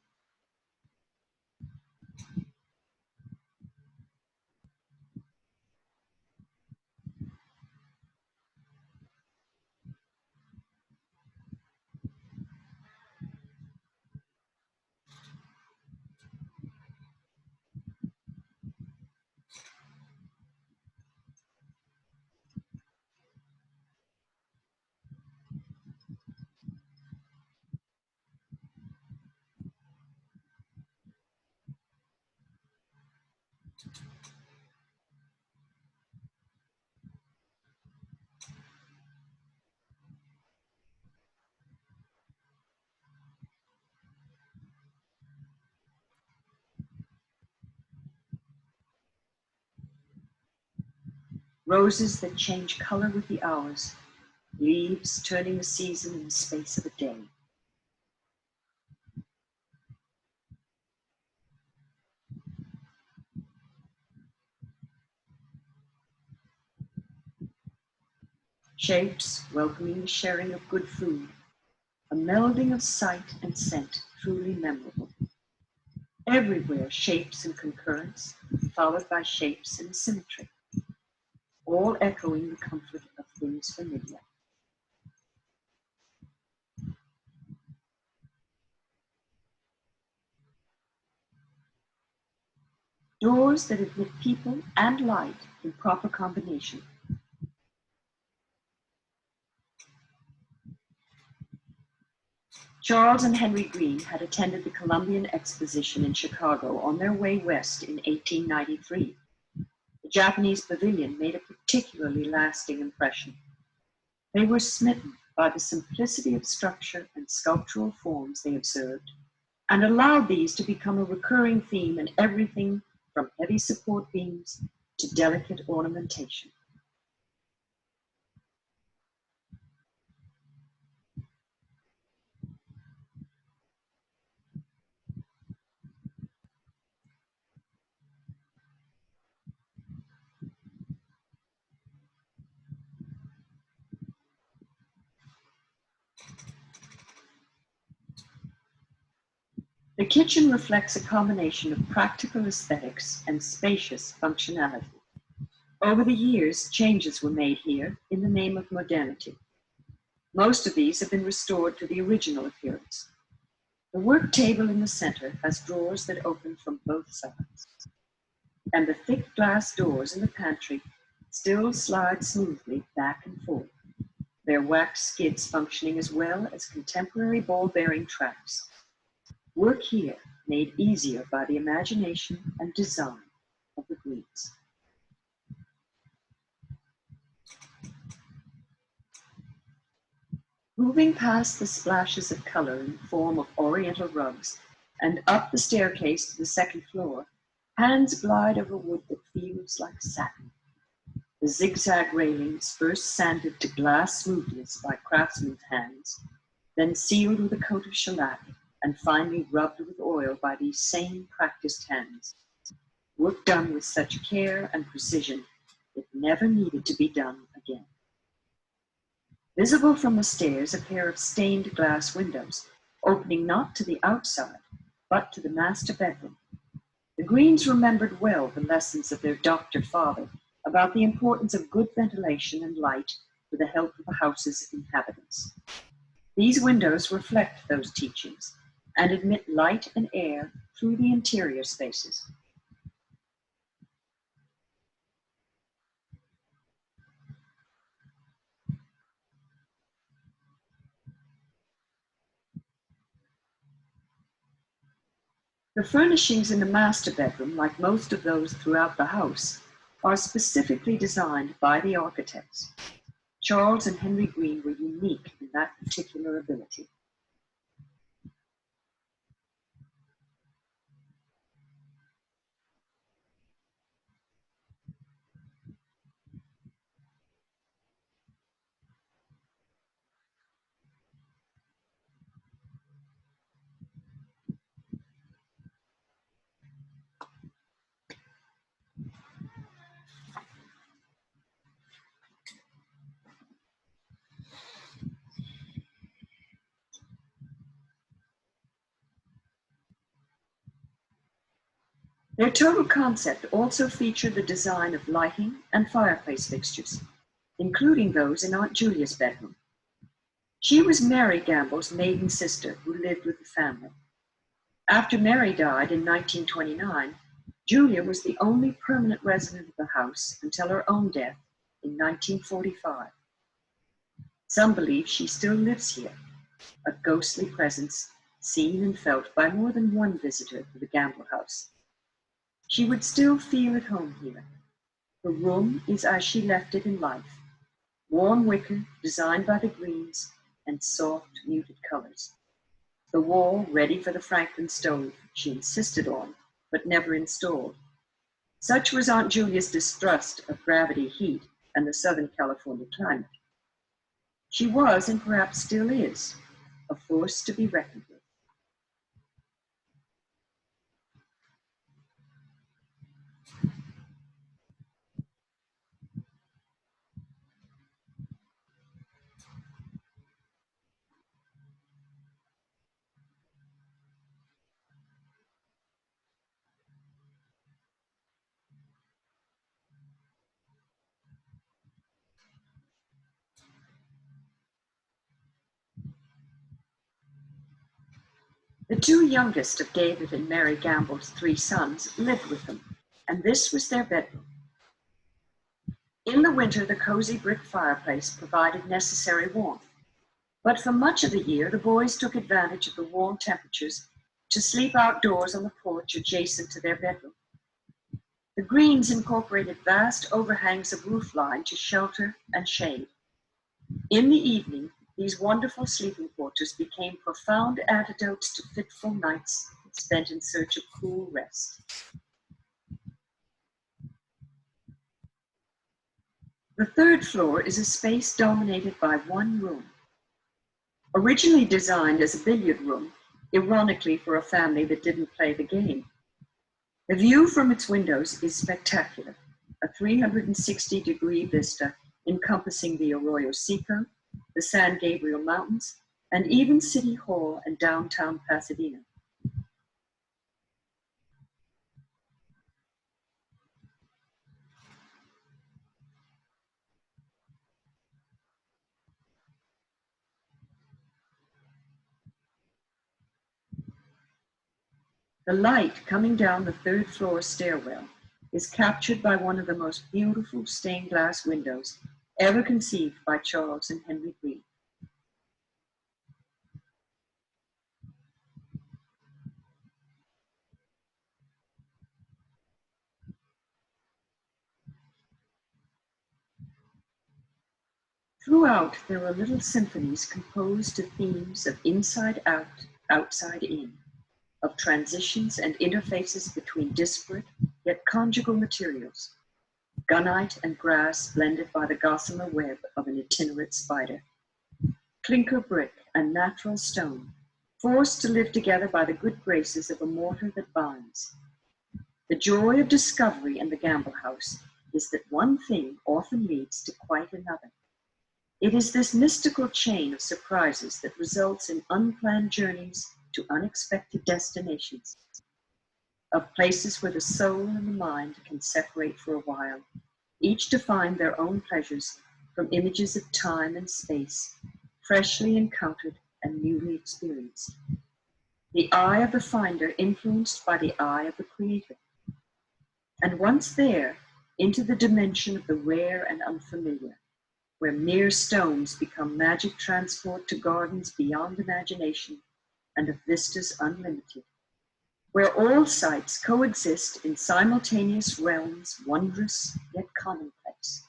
Roses that change color with the hours, leaves turning the season in the space of a day. Shapes welcoming the sharing of good food, a melding of sight and scent truly memorable. Everywhere shapes in concurrence, followed by shapes in symmetry, all echoing the comfort of things familiar. Doors that admit people and light in proper combination. Charles and Henry Green had attended the Columbian Exposition in Chicago on their way west in 1893. The Japanese pavilion made a particularly lasting impression. They were smitten by the simplicity of structure and sculptural forms they observed, and allowed these to become a recurring theme in everything from heavy support beams to delicate ornamentation. The kitchen reflects a combination of practical aesthetics and spacious functionality. Over the years, changes were made here in the name of modernity. Most of these have been restored to the original appearance. The work table in the center has drawers that open from both sides, and the thick glass doors in the pantry still slide smoothly back and forth, their wax skids functioning as well as contemporary ball-bearing tracks. Work here made easier by the imagination and design of the Greens. Moving past the splashes of color in the form of oriental rugs and up the staircase to the second floor, hands glide over wood that feels like satin. The zigzag railings, first sanded to glass smoothness by craftsmen's hands, then sealed with a coat of shellac, and finally rubbed with oil by these same practiced hands. Work done with such care and precision, it never needed to be done again. Visible from the stairs, a pair of stained glass windows, opening not to the outside, but to the master bedroom. The Greens remembered well the lessons of their doctor father about the importance of good ventilation and light for the health of the house's inhabitants. These windows reflect those teachings and admit light and air through the interior spaces. The furnishings in the master bedroom, like most of those throughout the house, are specifically designed by the architects. Charles and Henry Green were unique in that particular ability. Their total concept also featured the design of lighting and fireplace fixtures, including those in Aunt Julia's bedroom. She was Mary Gamble's maiden sister who lived with the family. After Mary died in 1929, Julia was the only permanent resident of the house until her own death in 1945. Some believe she still lives here, a ghostly presence seen and felt by more than one visitor to the Gamble house. She would still feel at home here. Her room is as she left it in life, warm wicker designed by the Greens and soft, muted colors. The wall ready for the Franklin stove she insisted on, but never installed. Such was Aunt Julia's distrust of gravity heat and the Southern California climate. She was, and perhaps still is, a force to be reckoned with. The two youngest of David and Mary Gamble's 3 sons lived with them, and this was their bedroom. In the winter, the cozy brick fireplace provided necessary warmth, but for much of the year, the boys took advantage of the warm temperatures to sleep outdoors on the porch adjacent to their bedroom. The Greens incorporated vast overhangs of roofline to shelter and shade. In the evening, these wonderful sleeping quarters became profound antidotes to fitful nights spent in search of cool rest. The third floor is a space dominated by one room. Originally designed as a billiard room, ironically for a family that didn't play the game. The view from its windows is spectacular, a 360-degree vista encompassing the Arroyo Seco, the San Gabriel Mountains, and even City Hall and downtown Pasadena. The light coming down the third floor stairwell is captured by one of the most beautiful stained glass windows ever conceived by Charles and Henry Green. Throughout, there are little symphonies composed to themes of inside out, outside in, of transitions and interfaces between disparate yet conjugal materials, gunite and grass blended by the gossamer web of an itinerant spider, clinker brick and natural stone, forced to live together by the good graces of a mortar that binds. The joy of discovery in the Gamble House is that one thing often leads to quite another. It is this mystical chain of surprises that results in unplanned journeys to unexpected destinations, of places where the soul and the mind can separate for a while, each to find their own pleasures from images of time and space, freshly encountered and newly experienced. The eye of the finder influenced by the eye of the creator. And once there, into the dimension of the rare and unfamiliar, where mere stones become magic transport to gardens beyond imagination and of vistas unlimited, where all sights coexist in simultaneous realms, wondrous yet commonplace.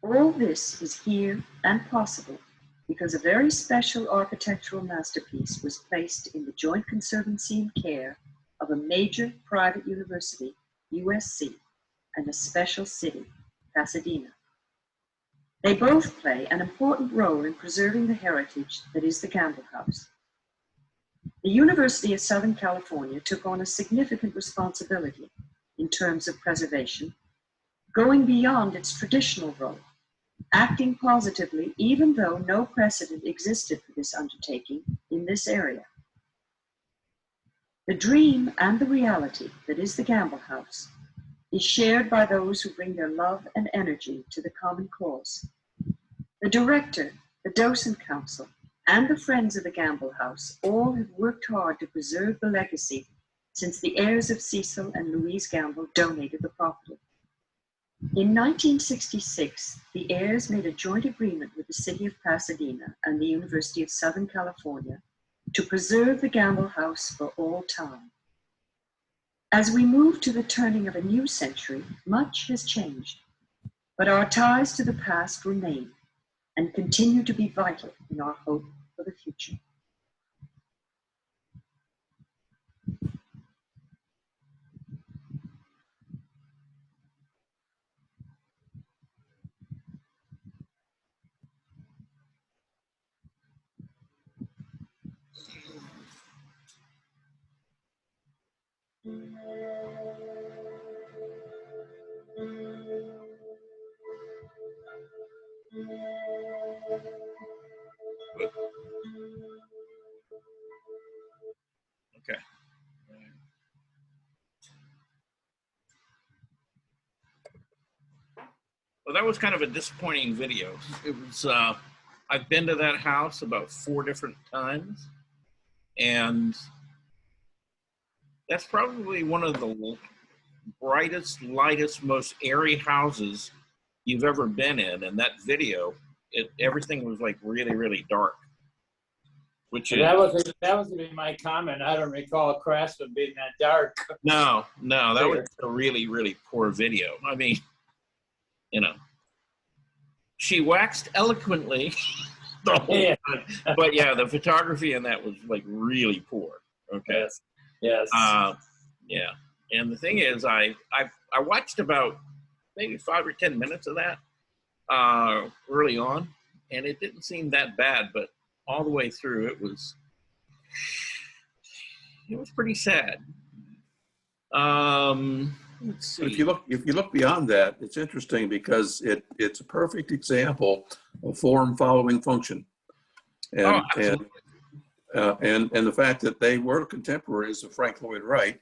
All this is here and possible because a very special architectural masterpiece was placed in the joint conservancy and care of a major private university, USC, and a special city, Pasadena. They both play an important role in preserving the heritage that is the Gamble House. The University of Southern California took on a significant responsibility in terms of preservation, going beyond its traditional role, acting positively even though no precedent existed for this undertaking in this area. The dream and the reality that is the Gamble House is shared by those who bring their love and energy to the common cause. The director, the docent council, and the friends of the Gamble House all have worked hard to preserve the legacy since the heirs of Cecil and Louise Gamble donated the property. In 1966, the heirs made a joint agreement with the city of Pasadena and the University of Southern California to preserve the Gamble House for all time. As we move to the turning of a new century, much has changed, but our ties to the past remain and continue to be vital in our hope for the future. Okay. Well, that was kind of a disappointing video. It was, I've been to that house about 4 different times, and that's probably one of the brightest, lightest, most airy houses you've ever been in. And that video, everything was like really, really dark. which And is that was gonna be my comment. I don't recall Craftsman being that dark. no, that was a really, really poor video. I mean, you know, she waxed eloquently the whole Yeah. time, but yeah, the photography in that was like really poor. Okay. Yes. Yeah. And the thing is, I watched about maybe 5 or 10 minutes of that early on, and it didn't seem that bad, but all the way through it was pretty sad. Let's see. If you look beyond that, it's interesting because it's a perfect example of form following function, and and the fact that they were contemporaries of Frank Lloyd Wright,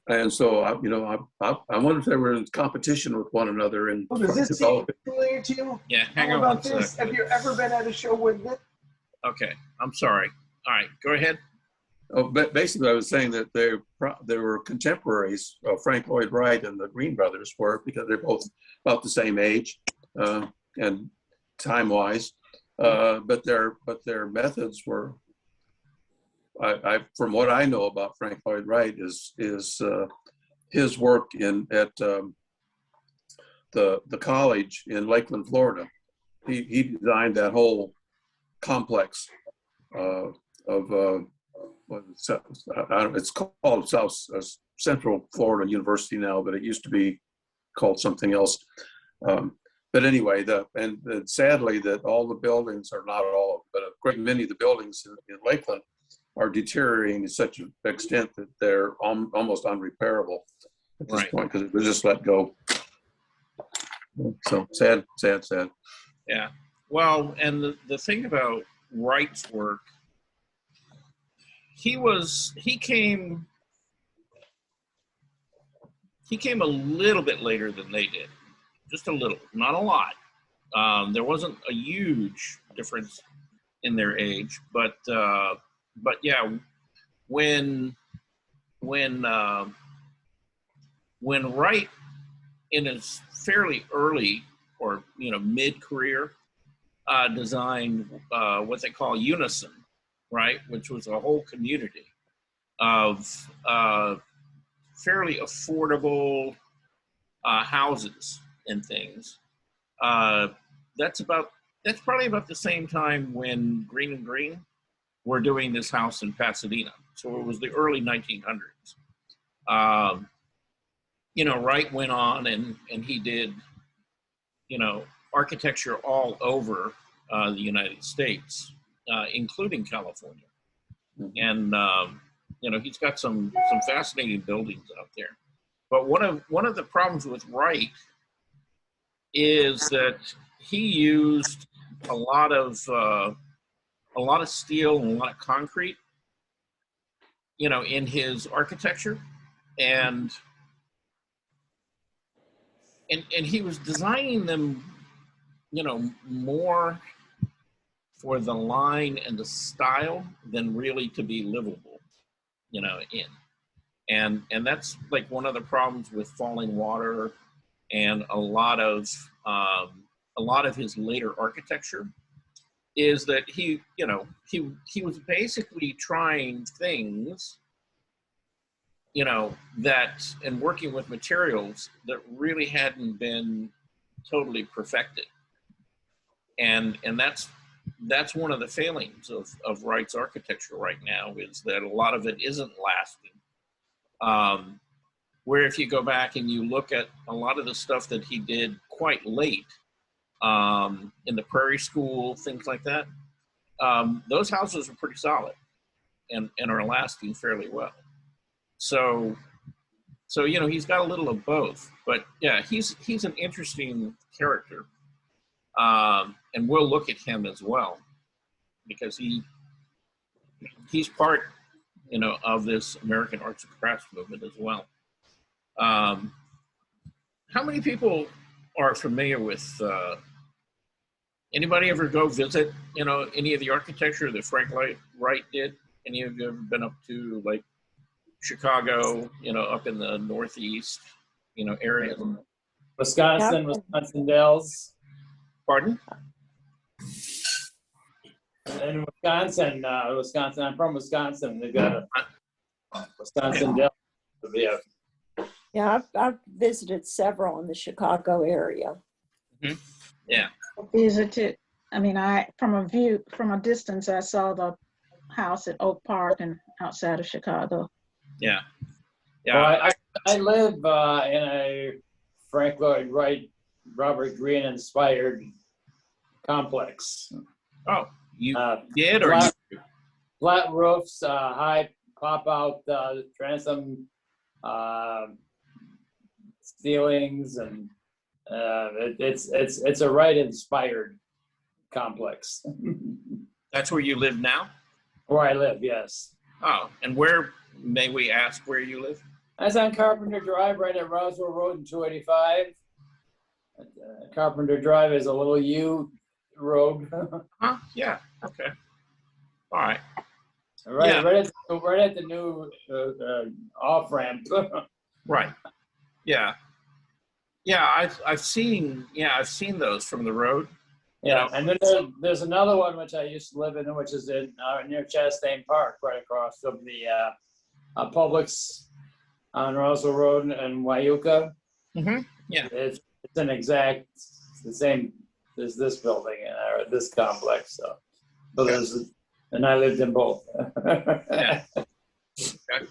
and so I wonder if they were in competition with one another in Does this seem developing. familiar to you? Yeah, hang How on about one this? second. Have you ever been at a show with it? Okay, I'm sorry. All right, go ahead. Oh, but basically, I was saying that they were contemporaries. Frank Lloyd Wright and the Green Brothers were, because they're both about the same age and time-wise. But their methods were. From what I know about Frank Lloyd Wright is his work at the college in Lakeland, Florida. He designed that whole complex of it's called South Central Florida University now, but it used to be called something else. But anyway, and sadly that all the buildings, are not all of them, but a great many of the buildings in Lakeland are deteriorating to such an extent that they're almost unrepairable at this point, because it was just let go. So sad. Yeah. Well, and the thing about Wright's work, he came a little bit later than they did, just a little, not a lot. There wasn't a huge difference in their age, but yeah, when Wright, in his fairly early or mid-career, designed what they call Unison, right, which was a whole community of fairly affordable houses and things. That's probably about the same time when Green and Green were doing this house in Pasadena. So it was the early 1900s. Wright went on and he did, architecture all over the United States, including California. And, he's got some fascinating buildings out there. But one of the problems with Wright is that he used a lot of steel and a lot of concrete, in his architecture, and he was designing them, more for the line and the style than really to be livable, in. And that's like one of the problems with Falling Water and a lot of his later architecture, is that he was basically trying things, that, and working with materials that really hadn't been totally perfected. And that's one of the failings of Wright's architecture right now, is that a lot of it isn't lasting. Where if you go back and you look at a lot of the stuff that he did quite late, in the Prairie School, things like that, those houses are pretty solid and are lasting fairly well. So he's got a little of both. But yeah, he's an interesting character. And we'll look at him as well, because he's part, of this American arts and crafts movement as well. How many people are familiar with, anybody ever go visit, any of the architecture that Frank Lloyd Wright did? Any of you ever been up to like Chicago, up in the Northeast, area? Wisconsin Dells. Pardon? In Wisconsin, I'm from Wisconsin. They've got a Wisconsin Dells. Yeah. Yeah, I've visited several in the Chicago area. Yeah. Visited. I mean, from a distance, I saw the house at Oak Park and outside of Chicago. Yeah. Yeah. Well, I live in a Frank Lloyd Wright, Robert Greene inspired complex. Oh, you did, or flat roofs, high pop out transom ceilings, and it's a Wright inspired complex. That's where you live now? Where I live, yes. Oh, and where, may we ask where you live? That's on Carpenter Drive, right at Roswell Road and 285. Carpenter Drive is a little U road. Huh? Yeah. Okay. All right. Right, Yeah. right at the new off ramp. Right. Yeah. Yeah. I've seen those from the road. Yeah, and then there's another one which I used to live in, which is in near Chastain Park, right across from the Publix on Roswell Road in Wyuka. Mm-hmm. Yeah. It's the same as this building or this complex. So and I lived in both. Yeah. Okay.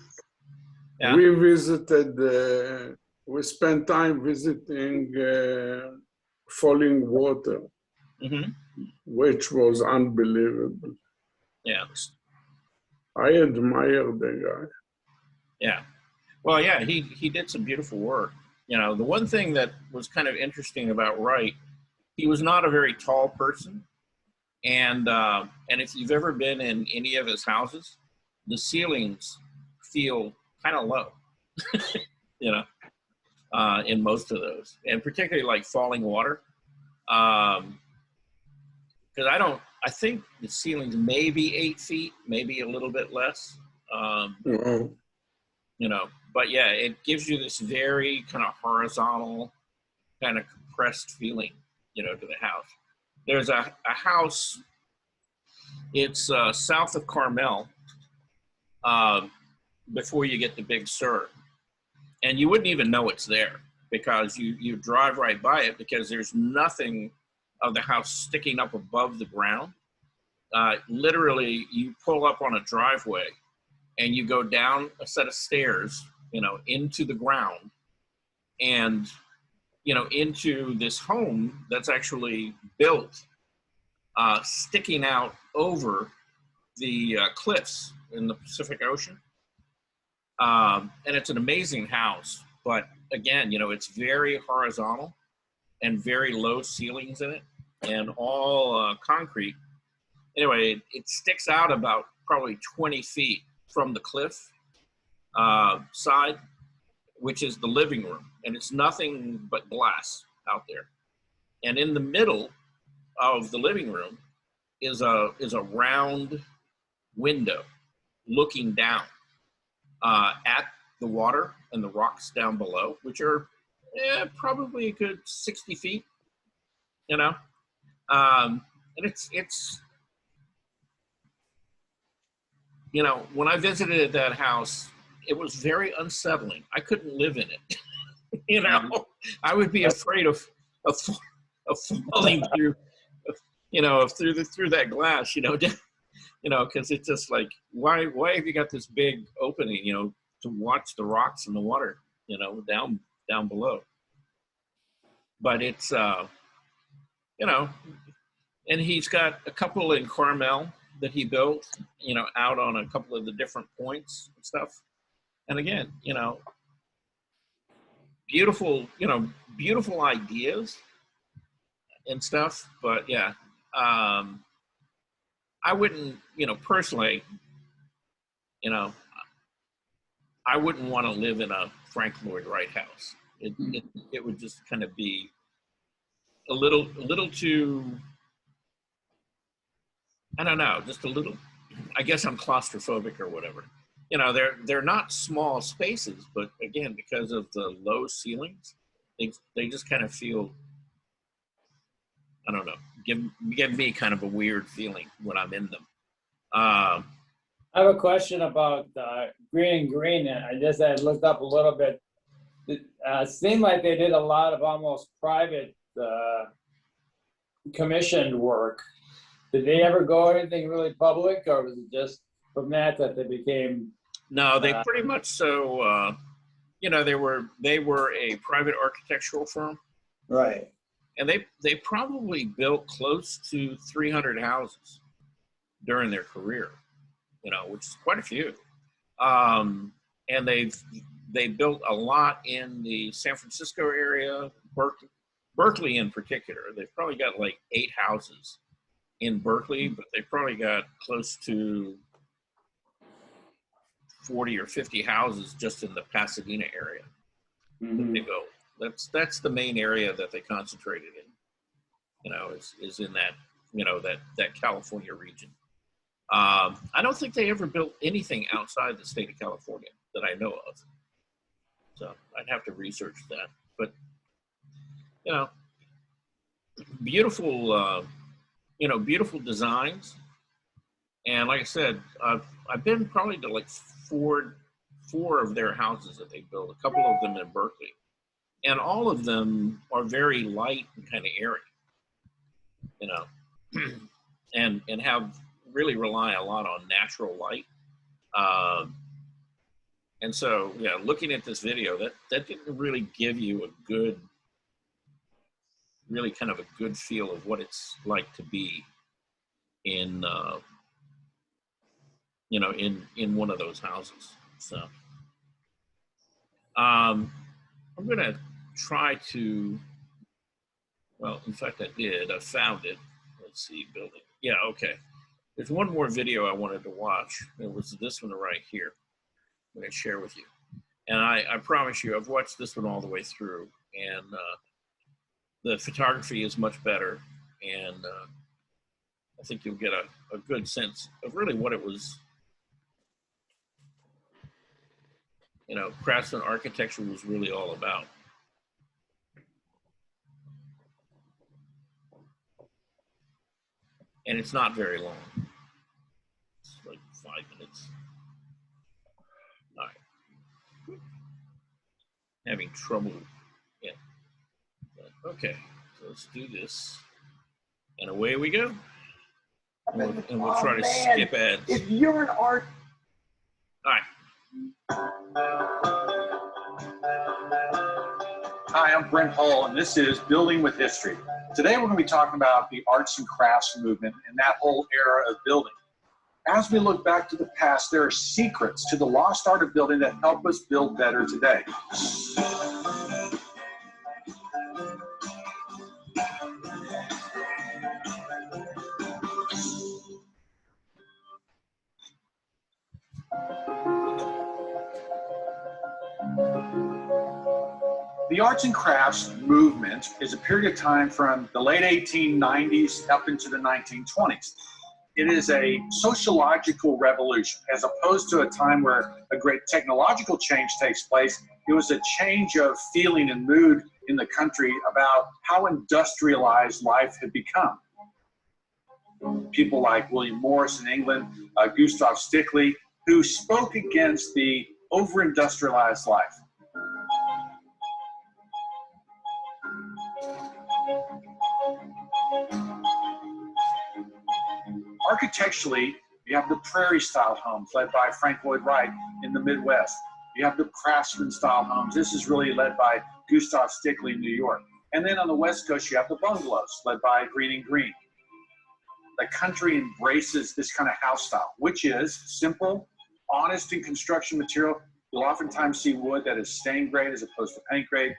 Yeah. We visited. We spent time visiting Falling Water. Mm-hmm. Which was unbelievable. Yeah. I admire the guy. Yeah. Well, yeah, he did some beautiful work. You know, the one thing that was kind of interesting about Wright, he was not a very tall person. And if you've ever been in any of his houses, the ceilings feel kind of low, you know, in most of those, and particularly like Falling Water. Because I think the ceiling's maybe 8 feet, maybe a little bit less. You know, but yeah, it gives you this very kind of horizontal, kind of compressed feeling, you know, to the house. There's a house, it's south of Carmel, before you get to Big Sur. And you wouldn't even know it's there because you drive right by it because there's nothing of the house sticking up above the ground. Literally, you pull up on a driveway and you go down a set of stairs, you know, into the ground and, you know, into this home that's actually built, sticking out over the cliffs in the Pacific Ocean. And it's an amazing house, but again, you know, it's very horizontal and very low ceilings in it and all concrete. Anyway, it sticks out about probably 20 feet from the cliff side, which is the living room. And it's nothing but glass out there. And in the middle of the living room is a round window looking down at the water and the rocks down below, which are probably a good 60 feet, you know? And it's, you know, when I visited that house, it was very unsettling. I couldn't live in it. You know, I would be afraid of falling through, you know, through that glass, you know, you know, because it's just like, why have you got this big opening, you know, to watch the rocks in the water, you know, down below. But it's, you know, and he's got a couple in Carmel that he built, you know, out on a couple of the different points and stuff. And again, you know, beautiful ideas and stuff. But yeah, I wouldn't, you know, personally, you know, I wouldn't want to live in a Frank Lloyd Wright house. It would just kind of be a little too, I don't know, just a little, I guess I'm claustrophobic or whatever. You know, they're not small spaces, but again, because of the low ceilings, they just kind of feel, I don't know, give me kind of a weird feeling when I'm in them. I have a question about Green and Green. I just had looked up a little bit. It seemed like they did a lot of almost private commissioned work. Did they ever go anything really public, or was it just from that they became? No, they pretty much so. You know, they were a private architectural firm, Right. and they probably built close to 300 houses during their career. You know, which is quite a few. And they built a lot in the San Francisco area, Berkeley in particular. They've probably got like 8 houses in Berkeley, but they probably got close to 40 or 50 houses just in the Pasadena area that they built. That's the main area that they concentrated in. You know, is in that, you know, that California region. I don't think they ever built anything outside the state of California that I know of. So I'd have to research that. But, you know, beautiful, beautiful designs. And like I said, I've been probably to like four of their houses that they built, a couple of them in Berkeley. And all of them are very light and kind of airy, you know, and have really rely a lot on natural light. And so, yeah, looking at this video, that didn't really give you a good, really kind of a good feel of what it's like to be in, you know, in one of those houses. So, I'm gonna try to, well, in fact, I found it. Let's see, building. Yeah, okay. There's one more video I wanted to watch. It was this one right here. I'm going to share with you. And I promise you, I've watched this one all the way through. And the photography is much better. And I think you'll get a good sense of really what it was. You know, Craftsman architecture was really all about. And it's not very long. It's like 5 minutes. All right. Having trouble. Yeah. But, okay. So let's do this. And away we go. And we'll try to skip ads. If you're an art. All right. Hi, I'm Brent Hull, and this is Building with History. Today we're going to be talking about the arts and crafts movement and that whole era of building. As we look back to the past, there are secrets to the lost art of building that help us build better today. The arts and crafts movement is a period of time from the late 1890s up into the 1920s. It is a sociological revolution, as opposed to a time where a great technological change takes place. It was a change of feeling and mood in the country about how industrialized life had become. People like William Morris in England, Gustav Stickley, who spoke against the over-industrialized life. Architecturally, you have the prairie-style homes led by Frank Lloyd Wright in the Midwest. You have the craftsman-style homes. This is really led by Gustav Stickley in New York. And then on the West Coast, you have the bungalows led by Green and Green. The country embraces this kind of house style, which is simple, honest in construction material. You'll oftentimes see wood that is stain grade as opposed to paint grade.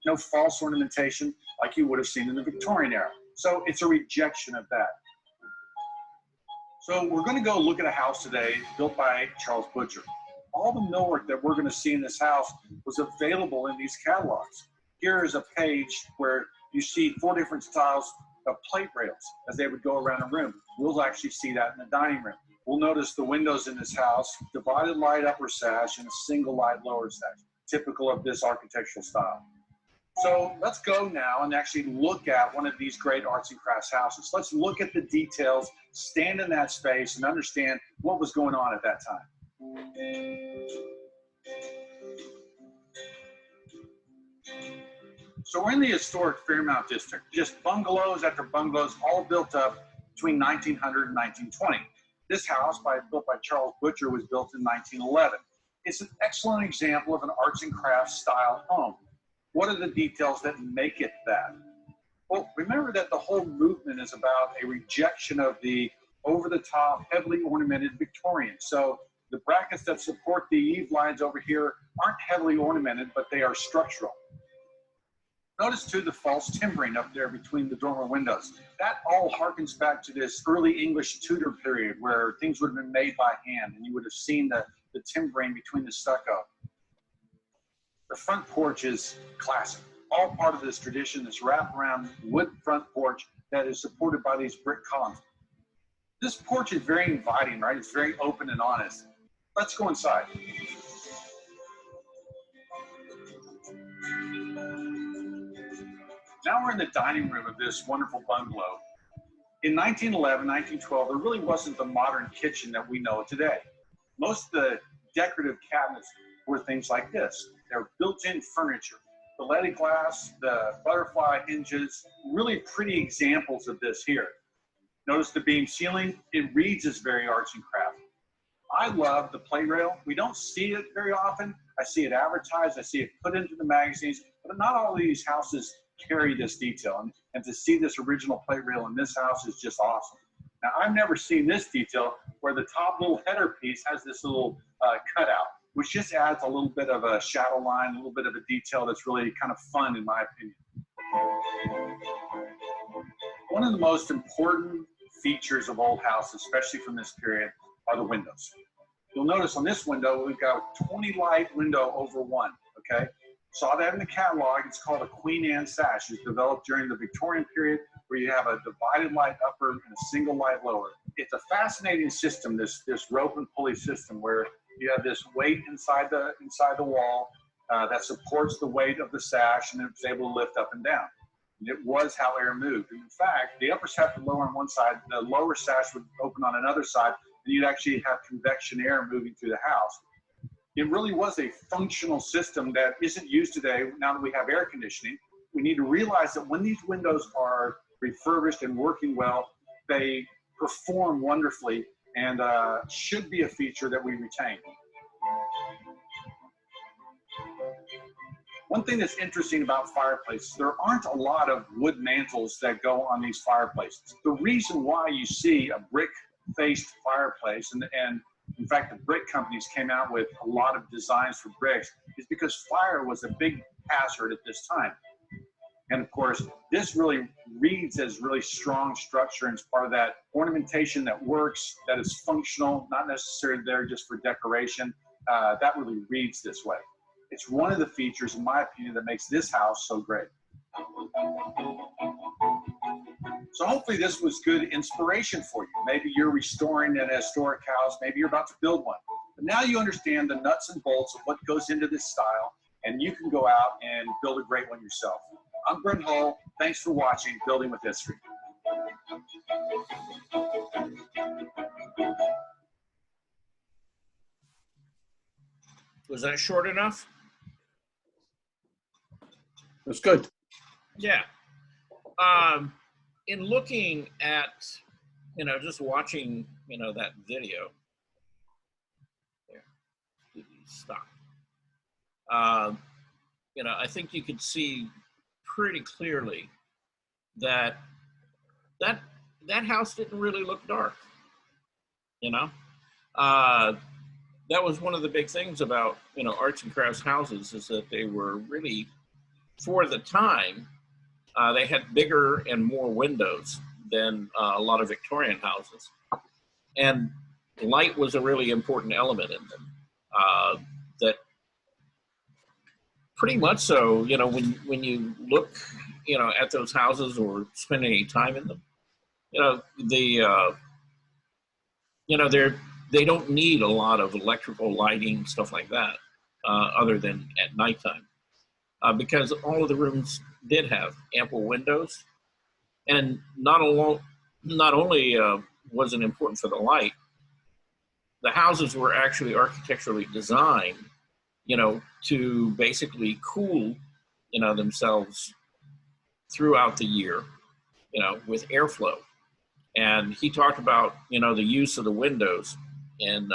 No false ornamentation like you would have seen in the Victorian era. So it's a rejection of that. So we're going to go look at a house today built by Charles Butcher. All the millwork that we're going to see in this house was available in these catalogs. Here is a page where you see 4 different styles of plate rails as they would go around a room. We'll actually see that in the dining room. We'll notice the windows in this house, divided light upper sash and a single light lower sash, typical of this architectural style. So let's go now and actually look at one of these great arts and crafts houses. Let's look at the details, stand in that space, and understand what was going on at that time. So we're in the historic Fairmount District, just bungalows after bungalows, all built up between 1900 and 1920. This house, built by Charles Butcher, was built in 1911. It's an excellent example of an arts and crafts style home. What are the details that make it that? Well, remember that the whole movement is about a rejection of the over-the-top, heavily ornamented Victorian. So the brackets that support the eave lines over here aren't heavily ornamented, but they are structural. Notice too the false timbering up there between the dormer windows. That all harkens back to this early English Tudor period where things would have been made by hand, and you would have seen the timbering between the stucco. The front porch is classic. All part of this tradition, this wraparound wood front porch that is supported by these brick columns. This porch is very inviting, right? It's very open and honest. Let's go inside. Now we're in the dining room of this wonderful bungalow. In 1911, 1912, there really wasn't the modern kitchen that we know today. Most of the decorative cabinets were things like this. They're built-in furniture. The leaded glass, the butterfly hinges, really pretty examples of this here. Notice the beam ceiling, it reads as very arts and crafts. I love the plate rail. We don't see it very often. I see it advertised, I see it put into the magazines, but not all of these houses carry this detail. And to see this original plate rail in this house is just awesome. Now, I've never seen this detail where the top little header piece has this little cutout, which just adds a little bit of a shadow line, a little bit of a detail that's really kind of fun in my opinion. One of the most important features of old houses, especially from this period, are the windows. You'll notice on this window, we've got a 20 light window over one, okay? Saw that in the catalog. It's called a Queen Anne sash. It's developed during the Victorian period where you have a divided light upper and a single light lower. It's a fascinating system, this rope and pulley system, where you have this weight inside the wall that supports the weight of the sash, and it's able to lift up and down. And it was how air moved. And in fact, the upper sash would lower on one side, the lower sash would open on another side, and you'd actually have convection air moving through the house. It really was a functional system that isn't used today now that we have air conditioning. We need to realize that when these windows are refurbished and working well, they perform wonderfully and should be a feature that we retain. One thing that's interesting about fireplaces, there aren't a lot of wood mantles that go on these fireplaces. The reason why you see a brick-faced fireplace, and in fact, the brick companies came out with a lot of designs for bricks, is because fire was a big hazard at this time. And of course, this really reads as really strong structure and it's part of that ornamentation that works, that is functional, not necessarily there just for decoration. That really reads this way. It's one of the features, in my opinion, that makes this house so great. So hopefully this was good inspiration for you. Maybe you're restoring an historic house. Maybe you're about to build one. But now you understand the nuts and bolts of what goes into this style, and you can go out and build a great one yourself. I'm Brent Hull. Thanks for watching Building with History. Was that short enough? That's good. Yeah. In looking at, just watching, that video. There. Stop. I think you could see pretty clearly that house didn't really look dark. That was one of the big things about, arts and crafts houses, is that they were really, for the time, they had bigger and more windows than a lot of Victorian houses. And light was a really important element in them. That pretty much so, when you look, at those houses or spend any time in them, they don't need a lot of electrical lighting, stuff like that, other than at nighttime. because all of the rooms did have ample windows. And not only was it important for the light, the houses were actually architecturally designed, to basically cool, themselves throughout the year, with airflow. And he talked about, the use of the windows. And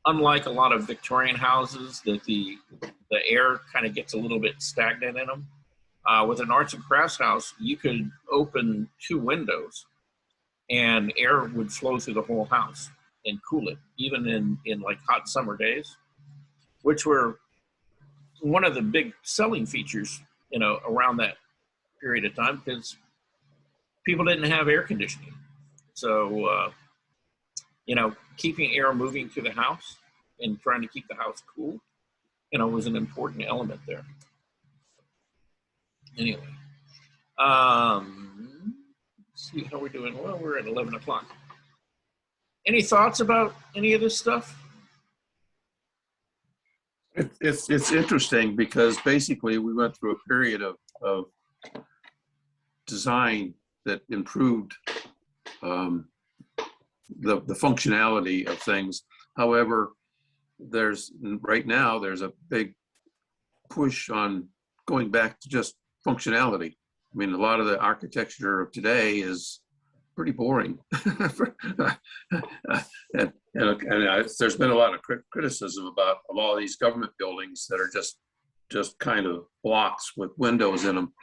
unlike a lot of Victorian houses that the air kind of gets a little bit stagnant in them, with an arts and crafts house, you could open 2 windows and air would flow through the whole house and cool it, even in like hot summer days, which were one of the big selling features, around that period of time, because people didn't have air conditioning. So, keeping air moving through the house and trying to keep the house cool, was an important element there. Anyway, let's see how we're doing. Well, we're at 11 o'clock. Any thoughts about any of this stuff? It's interesting because basically we went through a period of design that improved the functionality of things. However, right now there's a big push on going back to just functionality. I mean, a lot of the architecture of today is pretty boring. and there's been a lot of criticism about a lot of these government buildings that are just kind of blocks with windows in them,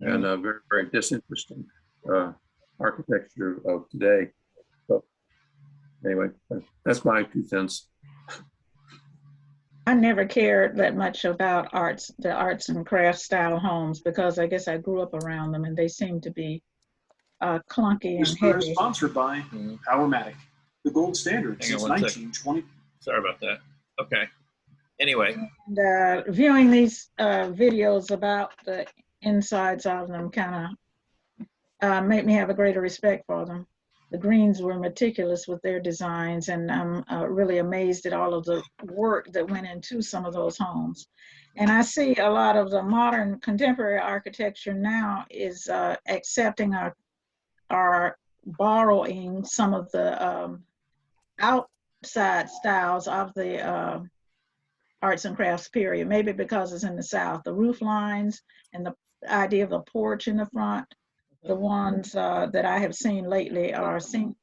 and very, very disinteresting architecture of today. So anyway, that's my 2 cents. I never cared that much about the arts and crafts style homes, because I guess I grew up around them and they seem to be clunky and heavy. Sponsored by Powermatic, the gold standard since 1920. Sorry about that. Okay. Anyway. And viewing these videos about the insides of them kind of made me have a greater respect for them. The Greens were meticulous with their designs, and I'm really amazed at all of the work that went into some of those homes. And I see a lot of the modern contemporary architecture now is accepting or borrowing some of the outside styles of the arts and crafts period, maybe because it's in the South. The roof lines and the idea of a porch in the front, the ones that I have seen lately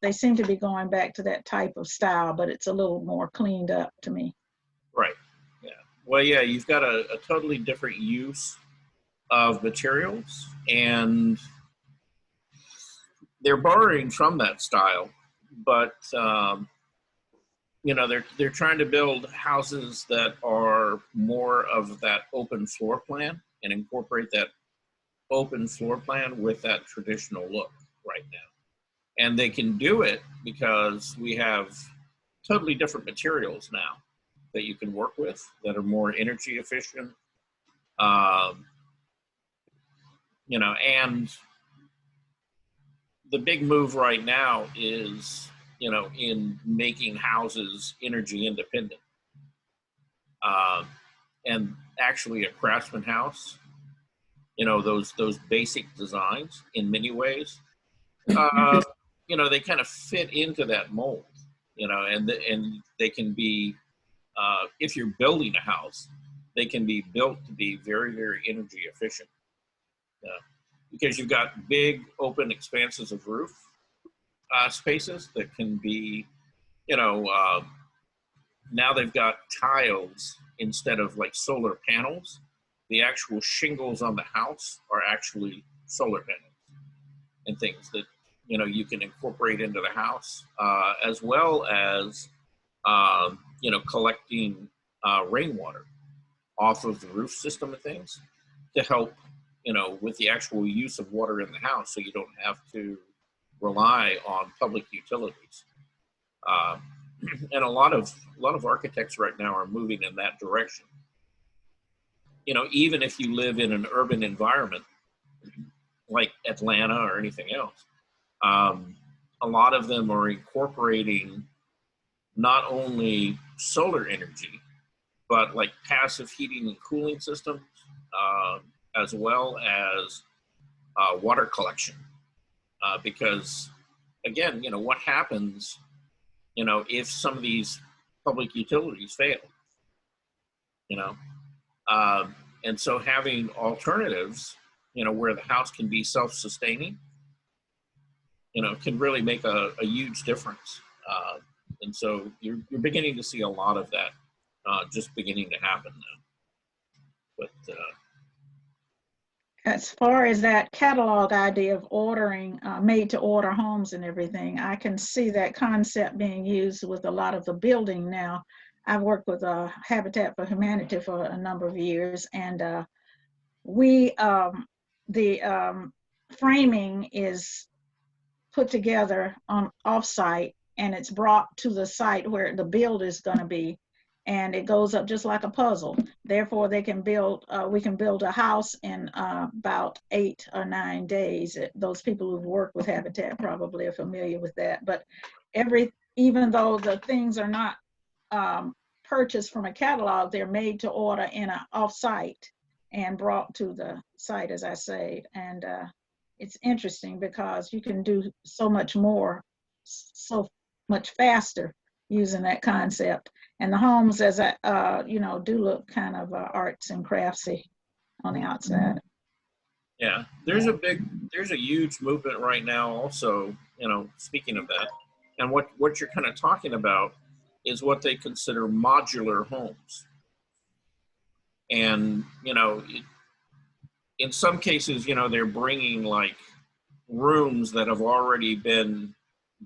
they seem to be going back to that type of style, but it's a little more cleaned up to me. Right. Yeah. Well, yeah, you've got a totally different use of materials, and they're borrowing from that style, but they're trying to build houses that are more of that open floor plan and incorporate that open floor plan with that traditional look right now. And they can do it because we have totally different materials now that you can work with that are more energy efficient. And the big move right now is, in making houses energy independent. And actually a Craftsman house, those basic designs in many ways, they kind of fit into that mold, and they can be, if you're building a house, they can be built to be very, very energy efficient. Because you've got big open expanses of roof spaces that can be, now they've got tiles instead of like solar panels. The actual shingles on the house are actually solar panels and things that, you can incorporate into the house, as well as, collecting rainwater off of the roof system and things to help, with the actual use of water in the house, so you don't have to rely on public utilities. And a lot of architects right now are moving in that direction. Even if you live in an urban environment like Atlanta or anything else, a lot of them are incorporating not only solar energy, but like passive heating and cooling systems as well as water collection. Because again, what happens, if some of these public utilities fail, and so having alternatives, where the house can be self-sustaining, can really make a huge difference. And so you're beginning to see a lot of that just beginning to happen now. But as far as that catalog idea of ordering, made to order homes and everything, I can see that concept being used with a lot of the building now. I've worked with Habitat for Humanity for a number of years, and the framing is put together on offsite, and it's brought to the site where the build is going to be, and it goes up just like a puzzle. Therefore, they can build. We can build a house in about 8 or 9 days. Those people who've worked with Habitat probably are familiar with that. But even though the things are not purchased from a catalog, they're made to order in an offsite and brought to the site, as I say. And it's interesting because you can do so much more, so much faster using that concept. And the homes, as I, do look kind of arts and craftsy on the outside. yeah, there's a huge movement right now also, speaking of that. And what you're kind of talking about is what they consider modular homes. And, in some cases, they're bringing like rooms that have already been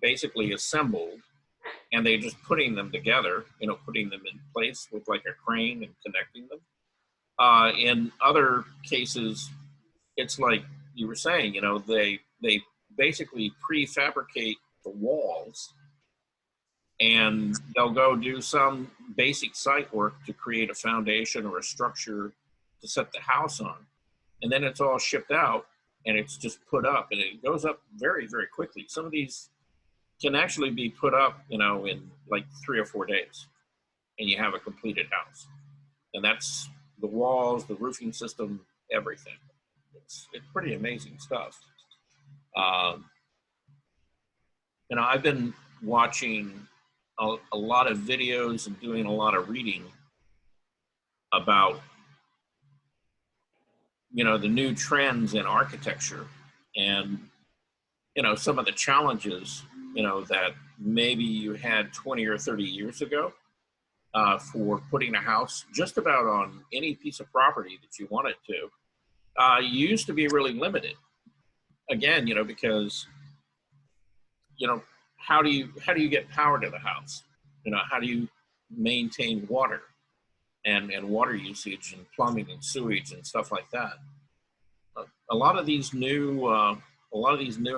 basically assembled, and they're just putting them together, putting them in place with like a crane and connecting them. In other cases, it's like you were saying, they basically prefabricate the walls, and they'll go do some basic site work to create a foundation or a structure to set the house on. And then it's all shipped out, and it's just put up, and it goes up very, very quickly. Some of these can actually be put up, in like 3 or 4 days, and you have a completed house. And that's the walls, the roofing system, everything. It's pretty amazing stuff. I've been watching a lot of videos and doing a lot of reading about the new trends in architecture, and some of the challenges that maybe you had 20 or 30 years ago for putting a house just about on any piece of property that you wanted to. You used to be really limited, again, because how do you get power to the house? How do you maintain water and water usage and plumbing and sewage and stuff like that? A lot of these new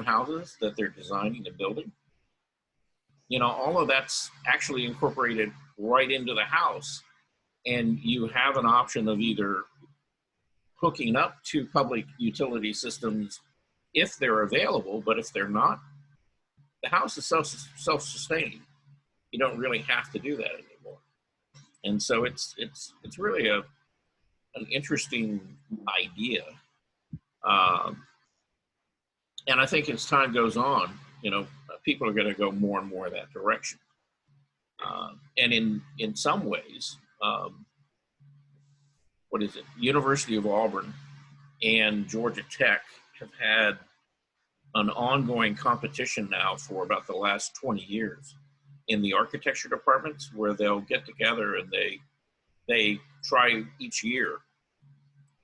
houses that they're designing and building, all of that's actually incorporated right into the house, and you have an option of either hooking up to public utility systems if they're available, but if they're not, the house is self-sustaining. You don't really have to do that anymore. And so it's really an interesting idea. And I think as time goes on, people are going to go more and more that direction. And in some ways, University of Auburn and Georgia Tech have had an ongoing competition now for about the last 20 years in the architecture departments, where they'll get together and they try each year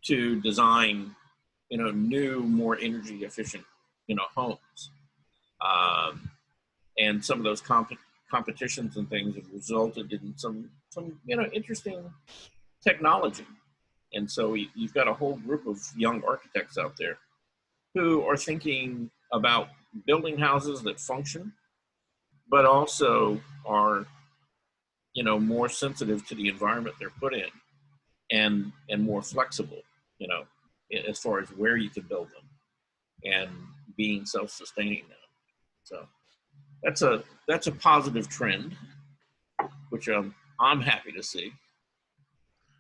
to design, new, more energy efficient, homes. And some of those competitions and things have resulted in some interesting technology. And so you've got a whole group of young architects out there who are thinking about building houses that function, but also are, more sensitive to the environment they're put in, and more flexible, as far as where you can build them, and being self-sustaining now. So that's a positive trend, which I'm happy to see.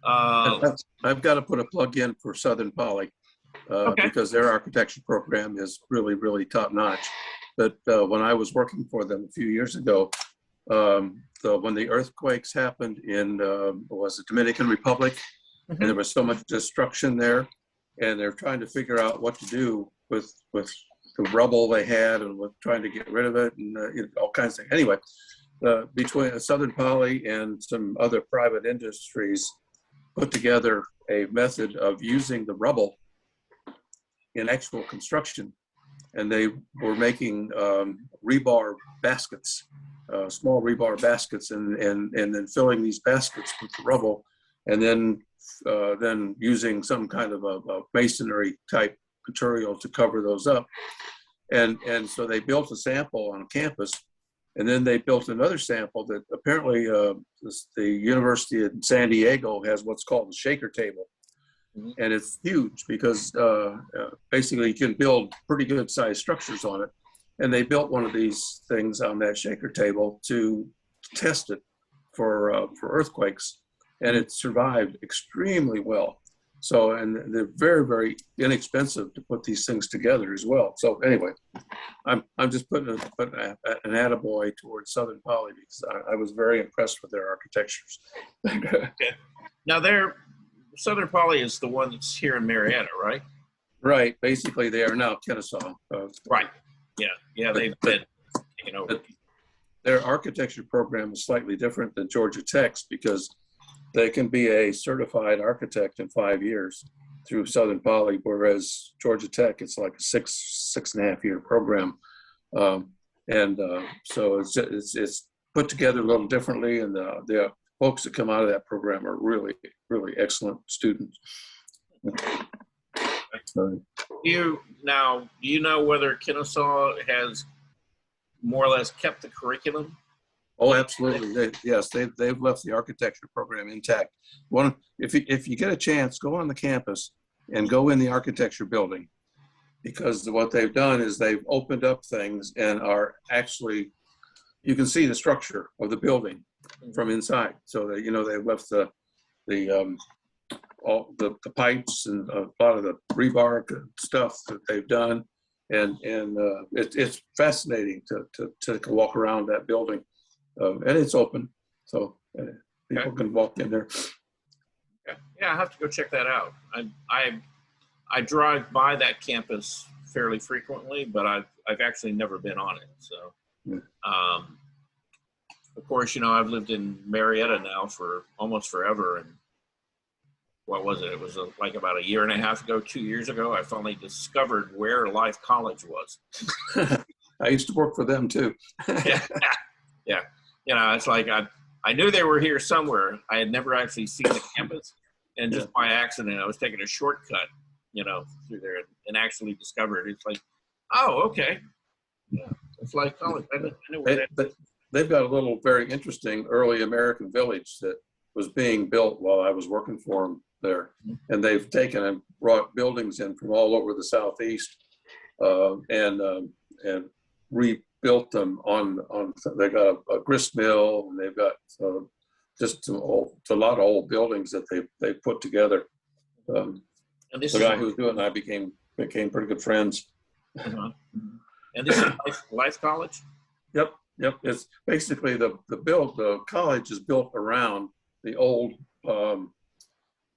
I've got to put a plug in for Southern Poly because their architecture program is really, really top notch. But when I was working for them a few years ago, when the earthquakes happened in, was it Dominican Republic? And there was so much destruction there, and they're trying to figure out what to do with the rubble they had and with trying to get rid of it and all kinds of things. Anyway, between Southern Poly and some other private industries put together a method of using the rubble in actual construction. And they were making rebar baskets, small rebar baskets, and then filling these baskets with the rubble, and then using some kind of a masonry type material to cover those up. And so they built a sample on campus, and then they built another sample that apparently the University of San Diego has what's called the shaker table. And it's huge because basically you can build pretty good sized structures on it. And they built one of these things on that shaker table to test it for earthquakes. And it survived extremely well. So, and they're very, very inexpensive to put these things together as well. So anyway, I'm just putting an attaboy towards Southern Poly because I was very impressed with their architectures. Okay. Now Southern Poly is the one that's here in Marietta, right? Right. Basically, they are now Kennesaw. Right. Yeah. They've been taken over. Their architecture program is slightly different than Georgia Tech's because they can be a certified architect in 5 years through Southern Poly, whereas Georgia Tech, it's like a six and a half year program. So it's put together a little differently, and the folks that come out of that program are really, really excellent students. Do you know whether Kennesaw has more or less kept the curriculum? Oh, absolutely. They've left the architecture program intact. If you get a chance, go on the campus and go in the architecture building, because what they've done is they've opened up things and are actually, you can see the structure of the building from inside. So that, they've left all the pipes and a lot of the rebar stuff that they've done, and it's fascinating to walk around that building, and it's open, so people can walk in there. Yeah, I have to go check that out. I drive by that campus fairly frequently, but I've actually never been on it. So, of course, I've lived in Marietta now for almost forever, and what was it? It was like about a year and a half ago, 2 years ago, I finally discovered where Life College was. I used to work for them too. Yeah. It's like I knew they were here somewhere. I had never actually seen the campus, and just by accident, I was taking a shortcut, through there, and actually discovered it's like, oh, okay. Yeah, it's like college. I knew where that. They've got a little very interesting early American village that was being built while I was working for them there. And they've taken and brought buildings in from all over the Southeast and rebuilt them on they got a grist mill, and they've got just a lot of old buildings that they put together. And the guy who was doing it and I became pretty good friends. And this is Life College? Yep. It's basically the college is built around the old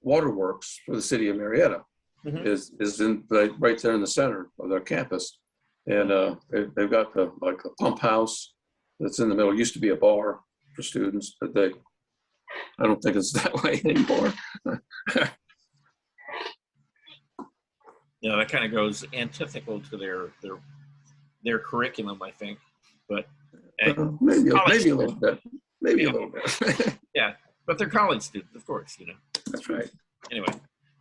waterworks for the city of Marietta. Is right there in the center of their campus, and they've got the pump house that's in the middle. It used to be a bar for students, but I don't think it's that way anymore. That kind of goes antithetical to their curriculum, I think. But maybe a little bit. Maybe a little bit. Yeah, but they're college students, of course. That's right. Anyway,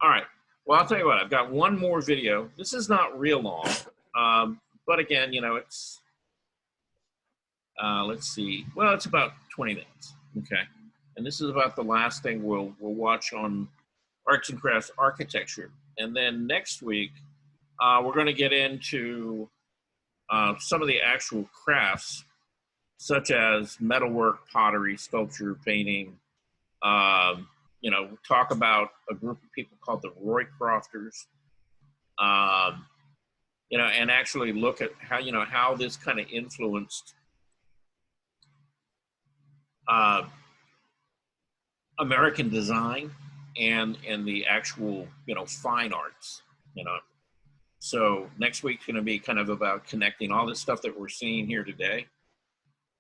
all right. Well, I'll tell you what. I've got one more video. This is not real long, but again, it's. Let's see. Well, it's about 20 minutes. Okay, and this is about the last thing we'll watch on Arts and Crafts Architecture, and then next week we're going to get into some of the actual crafts, such as metalwork, pottery, sculpture, painting, you know, talk about a group of people called the Roycrofters, you know, and actually look at how, you know, how this kind of influenced American design and the actual, you know, fine arts, you know. So next week's going to be kind of about connecting all this stuff that we're seeing here today,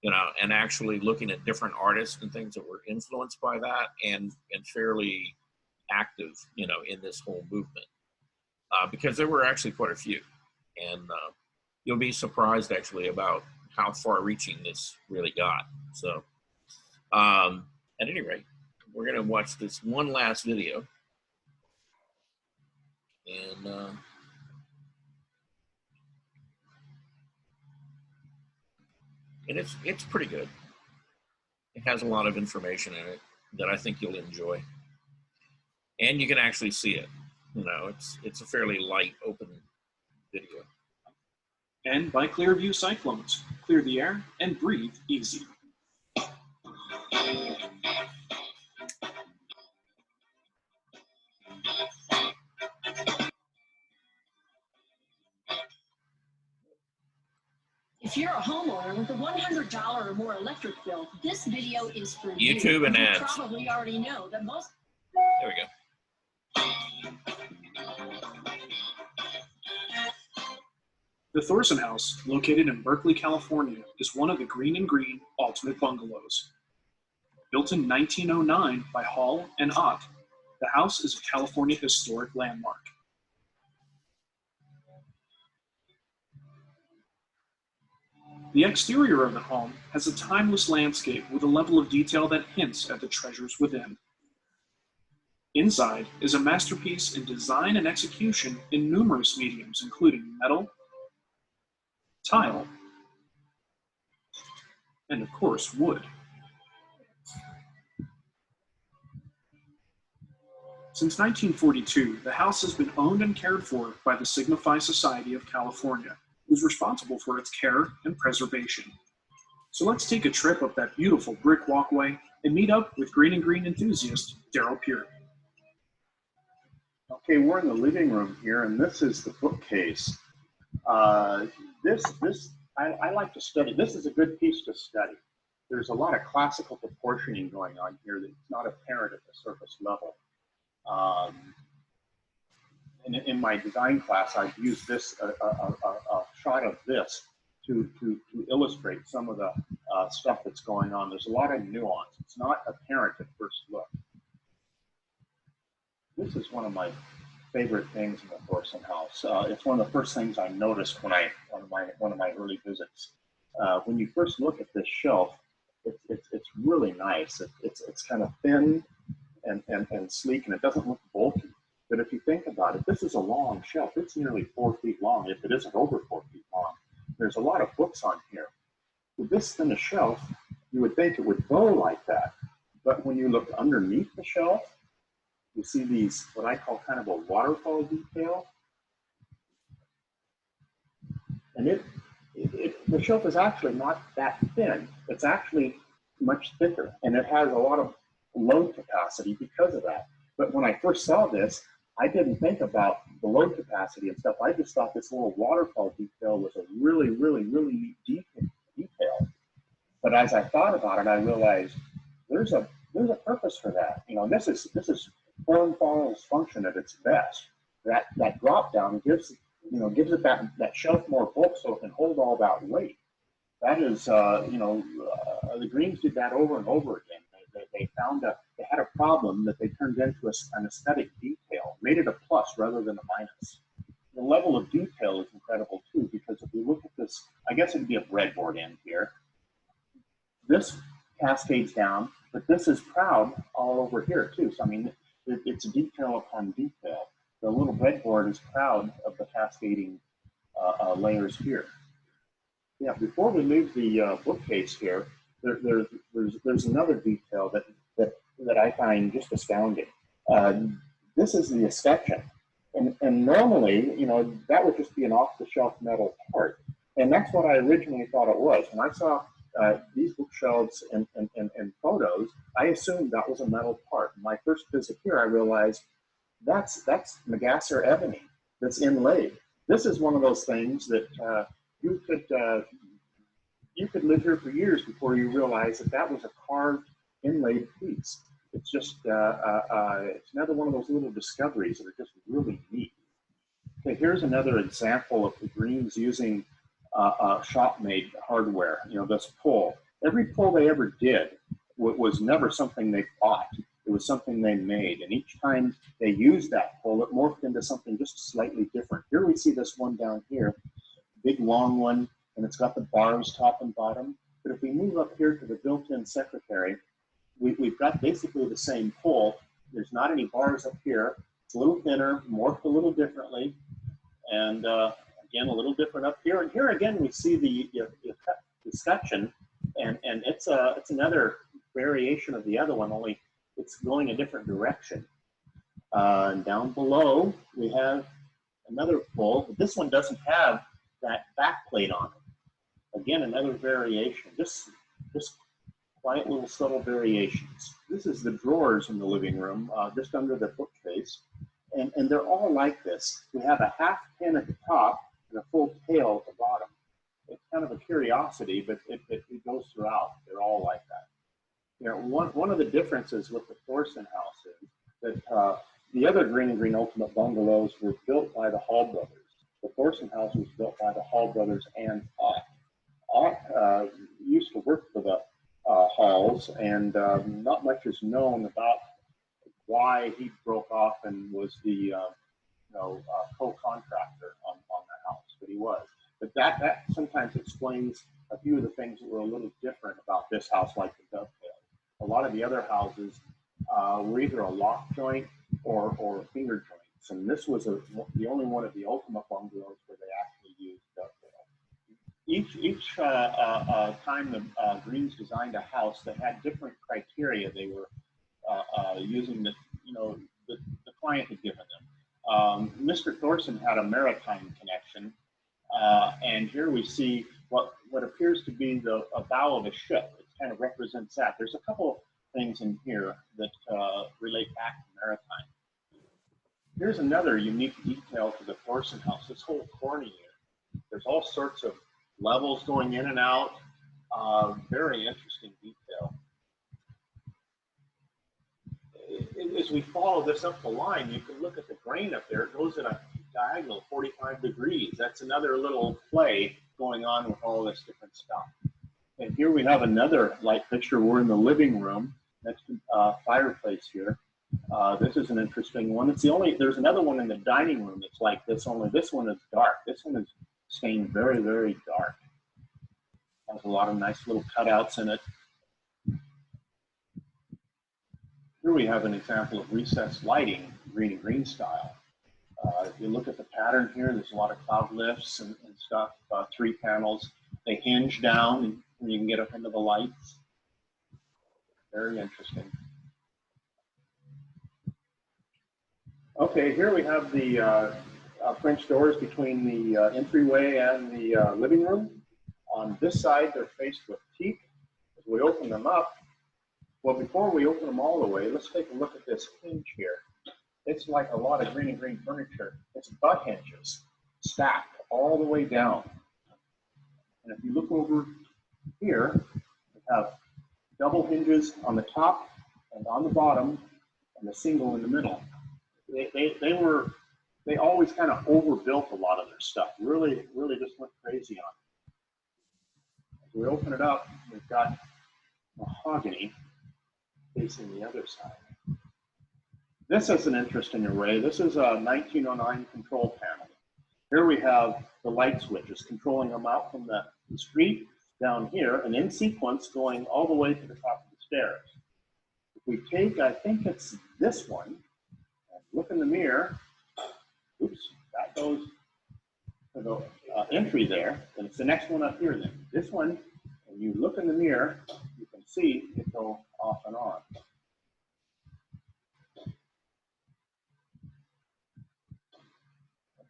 you know, and actually looking at different artists and things that were influenced by that and fairly active, you know, in this whole movement, because there were actually quite a few, and you'll be surprised actually about how far-reaching this really got. So at any rate, we're going to watch this one last video, and it's pretty good. It has a lot of information in it that I think you'll enjoy, and you can actually see it. You know, it's a fairly light, open video. And by Clearview Cyclones, clear the air and breathe easy. If you're a homeowner with a $100 or more electric bill, this video is for you. YouTube and ads. You probably already know that most. There we go. The Thorson House, located in Berkeley, California, is one of the Green and Green Ultimate Bungalows. Built in 1909 by Hall and Ott, the house is a California historic landmark. The exterior of the home has a timeless landscape with a level of detail that hints at the treasures within. Inside is a masterpiece in design and execution in numerous mediums, including metal, tile, and of course, wood. Since 1942, the house has been owned and cared for by the Sigma Phi Society of California, who's responsible for its care and preservation. So let's take a trip up that beautiful brick walkway and meet up with Green and Green enthusiast Daryl Peart. Okay, we're in the living room here, and this is the bookcase. I like to study. This is a good piece to study. There's a lot of classical proportioning going on here that's not apparent at the surface level. In my design class, I've used this, a shot of this to illustrate some of the stuff that's going on. There's a lot of nuance. It's not apparent at first look. This is one of my favorite things in the Thorson House. It's one of the first things I noticed when one of my early visits. When you first look at this shelf, it's really nice. It's kind of thin and sleek, and it doesn't look bulky. But if you think about it, this is a long shelf. It's nearly 4 feet long, if it isn't over 4 feet long. There's a lot of books on here. With this thin a shelf, you would think it would bow like that. But when you look underneath the shelf, you see these, what I call kind of a waterfall detail. And the shelf is actually not that thin. It's actually much thicker, and it has a lot of load capacity because of that. But when I first saw this, I didn't think about the load capacity and stuff. I just thought this little waterfall detail was a really, really, really neat detail. But as I thought about it, I realized there's a purpose for that. You know, this is form follows function at its best. That drop down gives it that shelf more bulk so it can hold all that weight. That is, the Greens did that over and over again. They had a problem that they turned into an aesthetic detail, made it a plus rather than a minus. The level of detail is incredible too, because if you look at this, I guess it'd be a breadboard end here. This cascades down, but this is proud all over here too. So I mean, it's detail upon detail. The little breadboard is proud of the cascading layers here. Yeah, before we leave the bookcase here, there's another detail that I find just astounding. This is the escutcheon, and normally, you know, that would just be an off-the-shelf metal part, and that's what I originally thought it was. When I saw these bookshelves and photos, I assumed that was a metal part. My first visit here, I realized that's Magasser ebony that's inlaid. This is one of those things that you could live here for years before you realize that that was a carved, inlaid piece. It's just, it's another one of those little discoveries that are just really neat. Okay, here's another example of the Greens using shop-made hardware. You know, this pull. Every pull they ever did was never something they bought. It was something they made. And each time they used that pull, it morphed into something just slightly different. Here we see this one down here, big long one, and it's got the bars top and bottom. But if we move up here to the built-in secretary, we've got basically the same pull. There's not any bars up here. It's a little thinner, morphed a little differently, and again, a little different up here. And here again, we see the escutcheon, and it's another variation of the other one, only it's going a different direction. And down below, we have another pull, but this one doesn't have that back plate on it. Again, another variation, just quiet little subtle variations. This is the drawers in the living room, just under the bookcase. And they're all like this. We have a half pin at the top and a full tail at the bottom. It's kind of a curiosity, but it goes throughout. They're all like that. You know, one of the differences with the Thorson house is that the other Green Ultimate bungalows were built by the Hall brothers. The Thorson house was built by the Hall brothers and Ott. Ott used to work for the Halls, and not much is known about why he broke off and was the co-contractor on the house, but he was. But that sometimes explains a few of the things that were a little different about this house, like the dovetail. A lot of the other houses were either a lock joint or finger joints, and this was the only one of the Ultimate bungalows where they actually used dovetail. Each time the Greens designed a house, they had different criteria they were using that the client had given them. Mr. Thorson had a maritime connection, and here we see what appears to be a bow of a ship. It kind of represents that. There's a couple things in here that relate back to maritime. Here's another unique detail to the Thorson house. This whole corner here, there's all sorts of levels going in and out. Very interesting detail. As we follow this up the line, you can look at the grain up there. It goes at a diagonal 45 degrees. That's another little play going on with all this different stuff. And here we have another light fixture. We're in the living room next to fireplace here. This is an interesting one. There's another one in the dining room that's like this, only this one is dark. This one is stained very, very dark. Has a lot of nice little cutouts in it. Here we have an example of recessed lighting, green style. If you look at the pattern here, there's a lot of cloud lifts and stuff, 3 panels. They hinge down and you can get up into the lights. Very interesting. Okay, here we have the French doors between the entryway and the living room. On this side, they're faced with teak. As we open them up, well, before we open them all the way, let's take a look at this hinge here. It's like a lot of green furniture. It's butt hinges stacked all the way down. And if you look over here, we have double hinges on the top and on the bottom, and a single in the middle. They always kind of overbuilt a lot of their stuff. Really just went crazy on it. As we open it up, we've got mahogany facing the other side. This is an interesting array. This is a 1909 control panel. Here we have the light switches controlling them out from the street down here, and in sequence going all the way to the top of the stairs. If we take, I think it's this one, and look in the mirror, oops, that goes to the entry there, and it's the next one up here then. This one, when you look in the mirror, you can see it go off and on.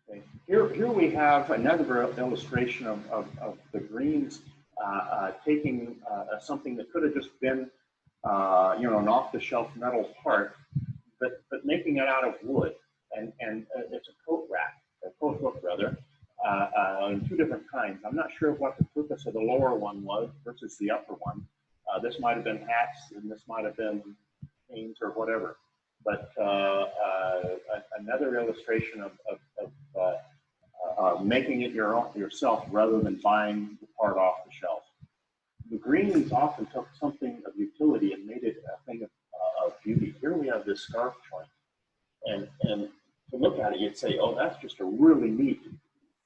Okay. Here we have another illustration of the Greens taking something that could have just been, you know, an off-the-shelf metal part, but making it out of wood. And it's a coat rack, a coat hook rather, in two different kinds. I'm not sure what the purpose of the lower one was versus the upper one. This might have been hats, and this might have been canes or whatever. But another illustration of making it yourself rather than buying the part off the shelf. The Greens often took something of utility and made it a thing of beauty. Here we have this scarf joint, and to look at it, you'd say, "Oh, that's just a really neat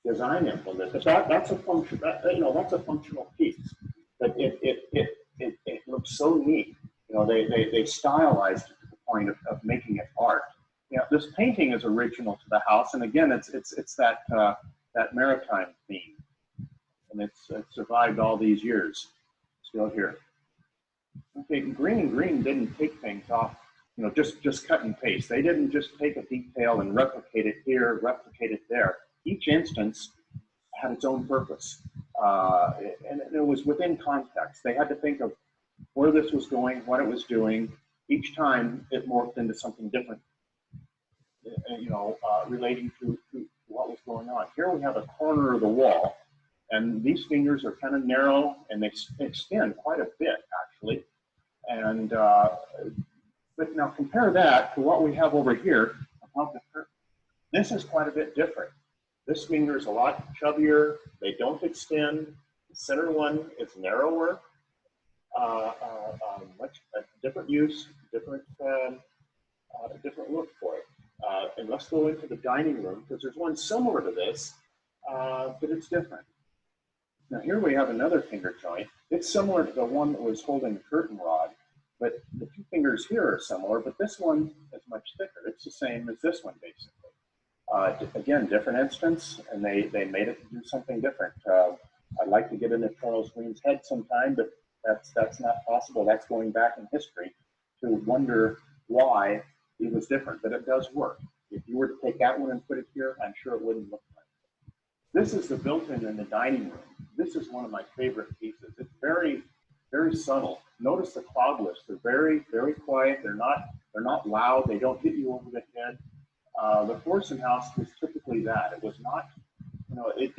design implement." But that's a function. You know, that's a functional piece. But it looks so neat. You know, they stylized it to the point of making it art. You know, this painting is original to the house, and again, it's that maritime theme, and it's survived all these years, still here. Okay, Green didn't take things off, you know, just cut and paste. They didn't just take a detail and replicate it here, replicate it there. Each instance had its own purpose, and it was within context. They had to think of where this was going, what it was doing. Each time it morphed into something different, you know, relating to what was going on. Here we have a corner of the wall, and these fingers are kind of narrow, and they extend quite a bit, actually. And but now compare that to what we have over here above the curtain. This is quite a bit different. This finger is a lot chubbier. They don't extend. The center one is narrower. Much different use, different look for it. And let's go into the dining room, because there's one similar to this, but it's different. Now here we have another finger joint. It's similar to the one that was holding the curtain rod, but the two fingers here are similar, but this one is much thicker. It's the same as this one, basically. Again, different instance, and they made it do something different. I'd like to get into Charles Green's head sometime, but that's not possible. That's going back in history to wonder why it was different, but it does work. If you were to take that one and put it here, I'm sure it wouldn't look like it. This is the built-in in the dining room. This is one of my favorite pieces. It's very, very subtle. Notice the cloudless. They're very, very quiet. They're not loud. They don't hit you over the head. The Thorsen house was typically that. It was not, you know, it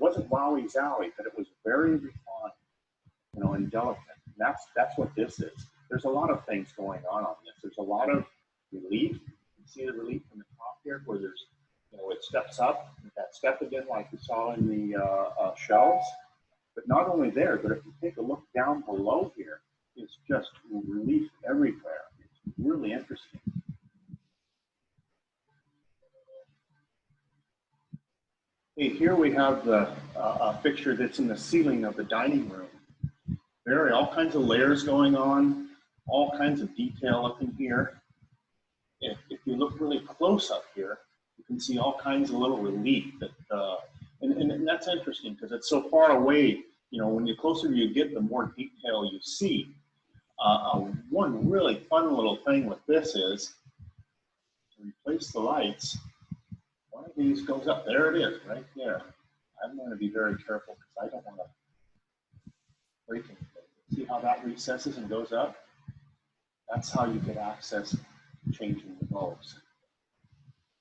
wasn't wowie zowie, but it was very refined, you know, and delicate. And that's what this is. There's a lot of things going on this. There's a lot of relief. You can see the relief from the top here, where there's, you know, it steps up. That step again, like we saw in the shelves. But not only there, but if you take a look down below here, it's just relief everywhere. It's really interesting. Okay, here we have the fixture that's in the ceiling of the dining room. There are all kinds of layers going on, all kinds of detail up in here. If you look really close up here, you can see all kinds of little relief that, and that's interesting because it's so far away. You know, when the closer you get, the more detail you see. One really fun little thing with this is to replace the lights. One of these goes up. There it is, right there. I'm going to be very careful because I don't want to break anything. See how that recesses and goes up? That's how you get access to changing the bulbs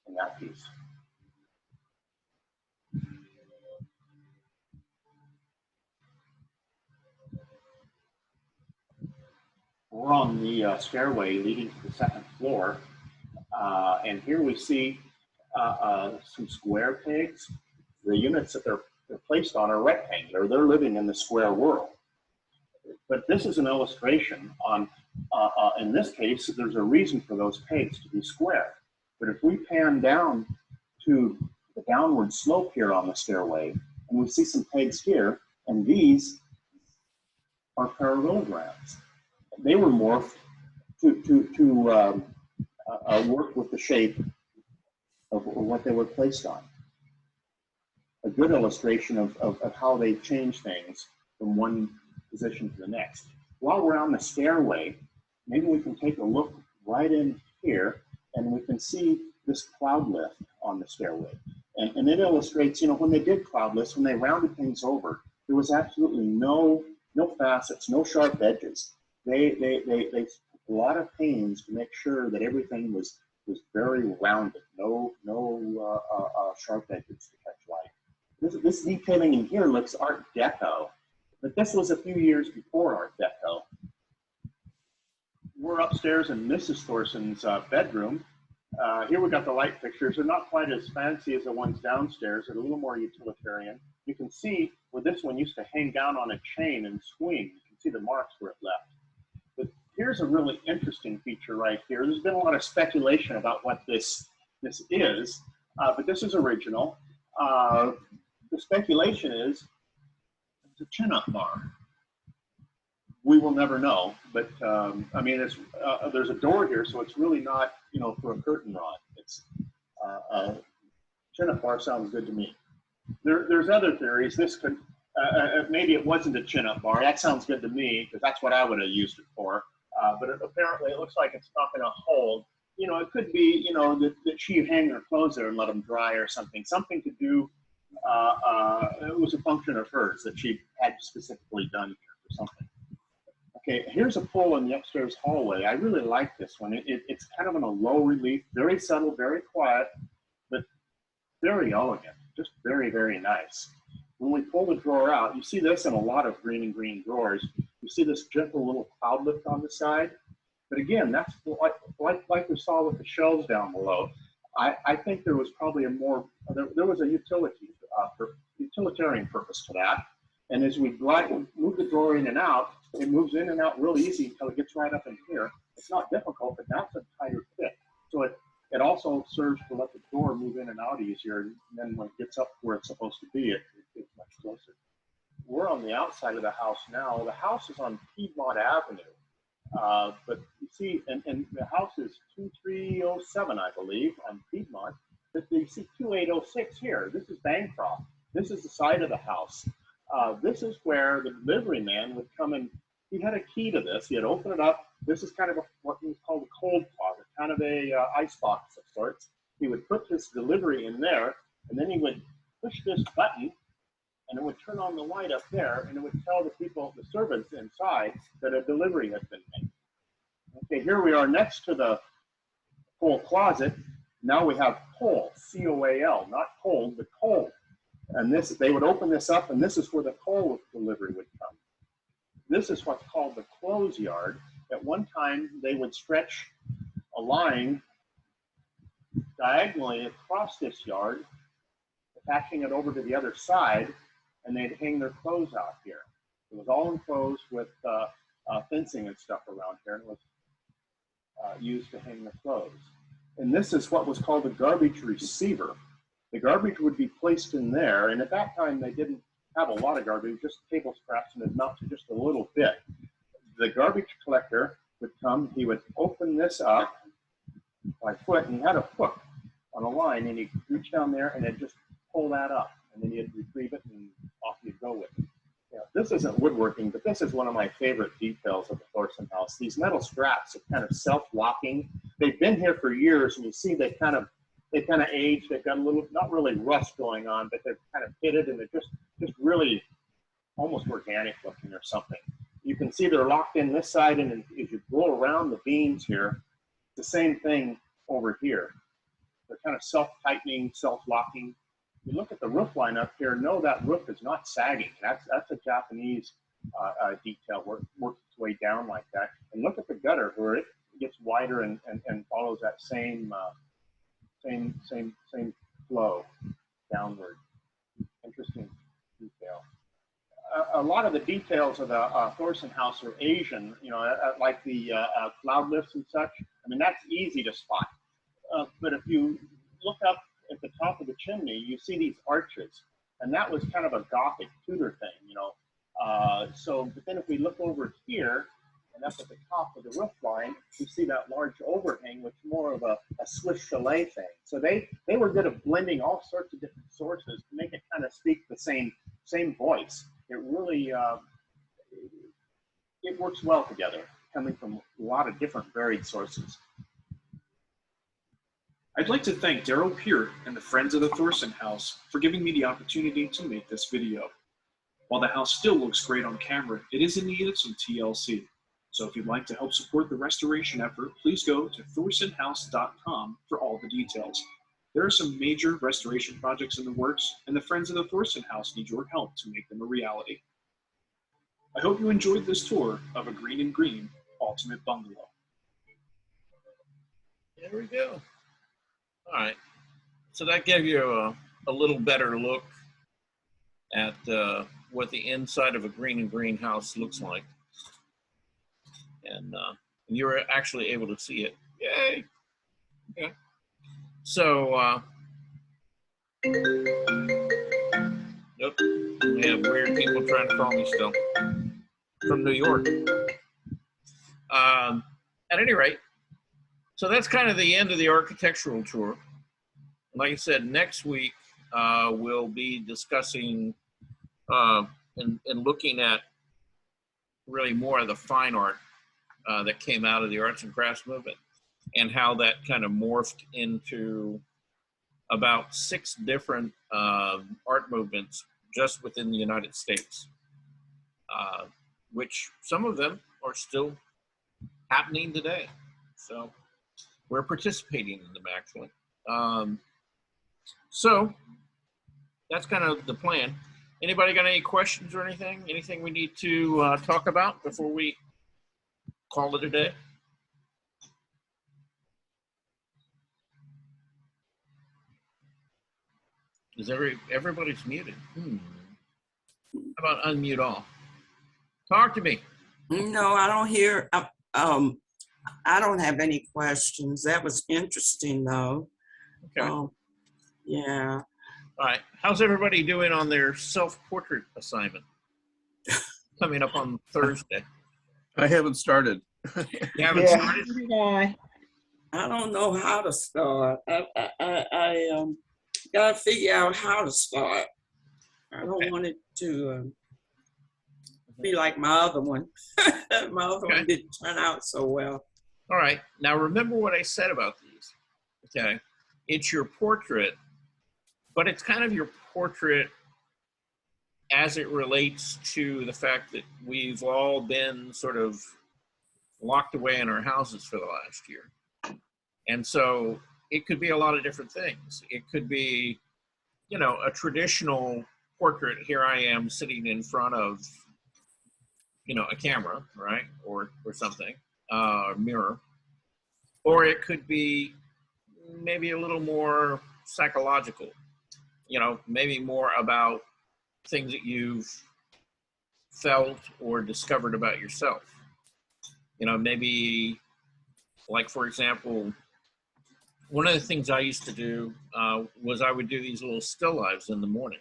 in that piece. We're on the stairway leading to the second floor, and here we see some square pegs. The units that they're placed on are rectangular. They're living in the square world. But this is an illustration on, in this case, there's a reason for those pegs to be square. But if we pan down to the downward slope here on the stairway, and we see some pegs here, and these are parallelograms. They were morphed to work with the shape of what they were placed on. A good illustration of how they change things from one position to the next. While we're on the stairway, maybe we can take a look right in here, and we can see this cloud lift on the stairway. And it illustrates, you know, when they did cloudless, when they rounded things over, There was absolutely no facets, no sharp edges. They took a lot of pains to make sure that everything was very rounded, no sharp edges to catch light. This detailing in here looks Art Deco, but this was a few years before Art Deco. We're upstairs in Mrs. Thorson's bedroom. Here we got the light fixtures. They're not quite as fancy as the ones downstairs. They're a little more utilitarian. You can see where this one used to hang down on a chain and swing. You can see the marks where it left. But here's a really interesting feature right here. There's been a lot of speculation about what this is, but this is original. The speculation is it's a chin-up bar. We will never know, but I mean, there's a door here, so it's really not, you know, for a curtain rod. It's chin-up bar sounds good to me. There's other theories. This could maybe it wasn't a chin-up bar. That sounds good to me because that's what I would have used it for. But apparently, it looks like it's not going to hold. You know, it could be, you know, that she hang her clothes there and let them dry or something. Something to do. It was a function of hers that she had specifically done here or something. Okay, here's a pole in the upstairs hallway. I really like this one. It's kind of in a low relief, very subtle, very quiet, but very elegant, just very, very nice. When we pull the drawer out, you see this in a lot of green and green drawers. You see this gentle little cloud lift on the side. But again, that's like we saw with the shelves down below. I think there was probably there was a utilitarian purpose to that. And as we move the drawer in and out, it moves in and out real easy until it gets right up in here. It's not difficult, but that's a tighter fit. So it also serves to let the door move in and out easier. And then when it gets up where it's supposed to be, it's much closer. We're on the outside of the house now. The house is on Piedmont Avenue. But you see, and the house is 2307, I believe, on Piedmont. But you see 2806 here. This is Bancroft. This is the side of the house. This is where the delivery man would come and he had a key to this. He'd open it up. This is kind of what was called a cold closet, kind of a ice box of sorts. He would put this delivery in there, and then he would push this button, and it would turn on the light up there, and it would tell the people, the servants inside, that a delivery had been made. Okay, here we are next to the coal closet. Now we have coal, C-O-A-L, not cold, but coal. And they would open this up, and this is where the coal delivery would come. This is what's called the clothes yard. At one time, they would stretch a line diagonally across this yard, attaching it over to the other side, and they'd hang their clothes out here. It was all enclosed with fencing and stuff around here, and it was used to hang the clothes. And this is what was called a garbage receiver. The garbage would be placed in there, and at that time they didn't have a lot of garbage, just table scraps and enough to just a little bit. The garbage collector would come, he would open this up by foot, and he had a hook on a line, and he'd reach down there and then just pull that up, and then he'd retrieve it and off you'd go with it. Yeah, this isn't woodworking, but this is one of my favorite details of the Thorson house. These metal straps are kind of self-locking. They've been here for years, and you see they kind of aged. They've got a little, not really rust going on, but they're kind of pitted, and they're just really almost organic looking or something. You can see they're locked in this side, and as you go around the beams here, it's the same thing over here. They're kind of self-tightening, self-locking. You look at the roof line up here, no, that roof is not sagging. That's a Japanese detail where it works its way down like that. And look at the gutter where it gets wider and follows that same flow downward. Interesting detail. A lot of the details of the Thorson house are Asian, you know, like the cloud lifts and such. I mean, that's easy to spot. But if you look up at the top of the chimney, you see these arches, and that was kind of a Gothic Tudor thing, you know. But then if we look over here and up at the top of the roof line, you see that large overhang, which is more of a Swiss chalet thing. So they were good at blending all sorts of different sources to make it kind of speak the same voice. It really, it works well together, coming from a lot of different varied sources. I'd like to thank Daryl Peart and the Friends of the Thorson House for giving me the opportunity to make this video. While the house still looks great on camera, it is in need of some TLC. So if you'd like to help support the restoration effort, please go to thorsonhouse.com for all the details. There are some major restoration projects in the works, and the Friends of the Thorson House need your help to make them a reality. I hope you enjoyed this tour of a Green and Green Ultimate Bungalow. There we go. All right. So that gave you a little better look at what the inside of a Green and Green house looks like. And you were actually able to see it. Yay! Okay. So, yep, we have weird people trying to call me still from New York. At any rate, so that's kind of the end of the architectural tour. Like I said, next week we'll be discussing and looking at really more of the fine art that came out of the arts and crafts movement, and how that kind of morphed into about 6 different art movements just within the United States, which some of them are still happening today. So we're participating in them, actually. So that's kind of the plan. Anybody got any questions or anything? Anything we need to talk about before we call it a day? Is everybody's muted? How about unmute all? Talk to me. No, I don't hear. I don't have any questions. That was interesting, though. Okay. Yeah. All right. How's everybody doing on their self-portrait assignment? Coming up on Thursday. I haven't started. You haven't started? I don't know how to start. I gotta figure out how to start. I don't want it to be like my other one. My other one didn't turn out so well. All right. Now remember what I said about these. Okay. It's your portrait, but it's kind of your portrait as it relates to the fact that we've all been sort of locked away in our houses for the last year. And so it could be a lot of different things. It could be, you know, a traditional portrait. Here I am sitting in front of, you know, a camera, right? Or something, a mirror. Or it could be maybe a little more psychological, you know, maybe more about things that you've felt or discovered about yourself. You know, maybe like, for example, one of the things I used to do was I would do these little still lives in the morning.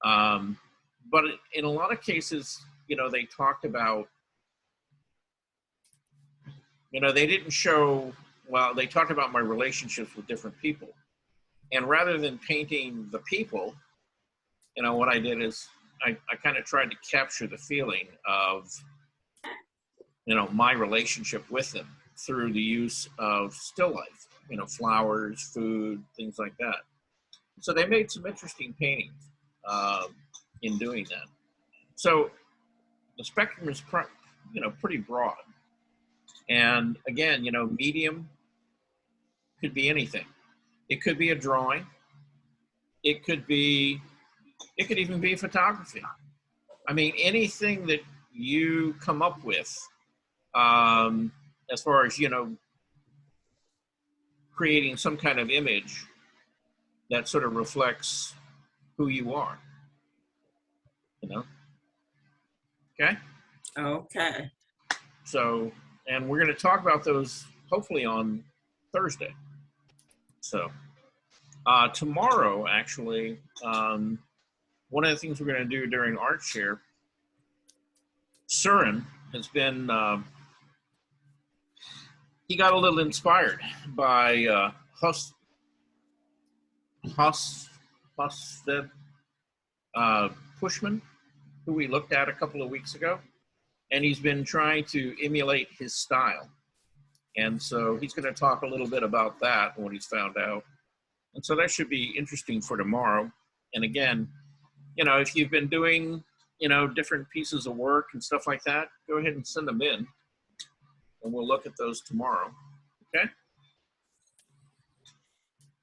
But in a lot of cases, you know, they talked about, you know, they didn't show, well, they talked about my relationships with different people. And rather than painting the people, you know, what I did is I kind of tried to capture the feeling of, you know, my relationship with them through the use of still life, you know, flowers, food, things like that. So they made some interesting paintings in doing that. So the spectrum is, you know, pretty broad. And again, you know, medium could be anything. It could be a drawing. It could even be photography. I mean, anything that you come up with, as far as, you know, creating some kind of image that sort of reflects who you are, you know? Okay? Okay. So, and we're going to talk about those hopefully on Thursday. So, tomorrow, actually, one of the things we're going to do during Art Share, Søren has been, he got a little inspired by Husted Pushman, who we looked at a couple of weeks ago, and he's been trying to emulate his style. And so he's going to talk a little bit about that and what he's found out. And so that should be interesting for tomorrow. And again, you know, if you've been doing different pieces of work and stuff like that, go ahead and send them in, and we'll look at those tomorrow. Okay?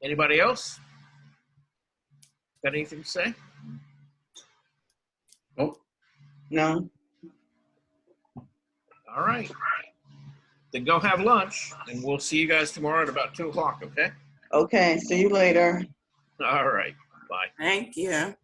Anybody else? Got anything to say? Oh, No. All right. Then go have lunch, and we'll see you guys tomorrow at about 2 o'clock, okay? Okay, see you later. All right. Bye. Thank you.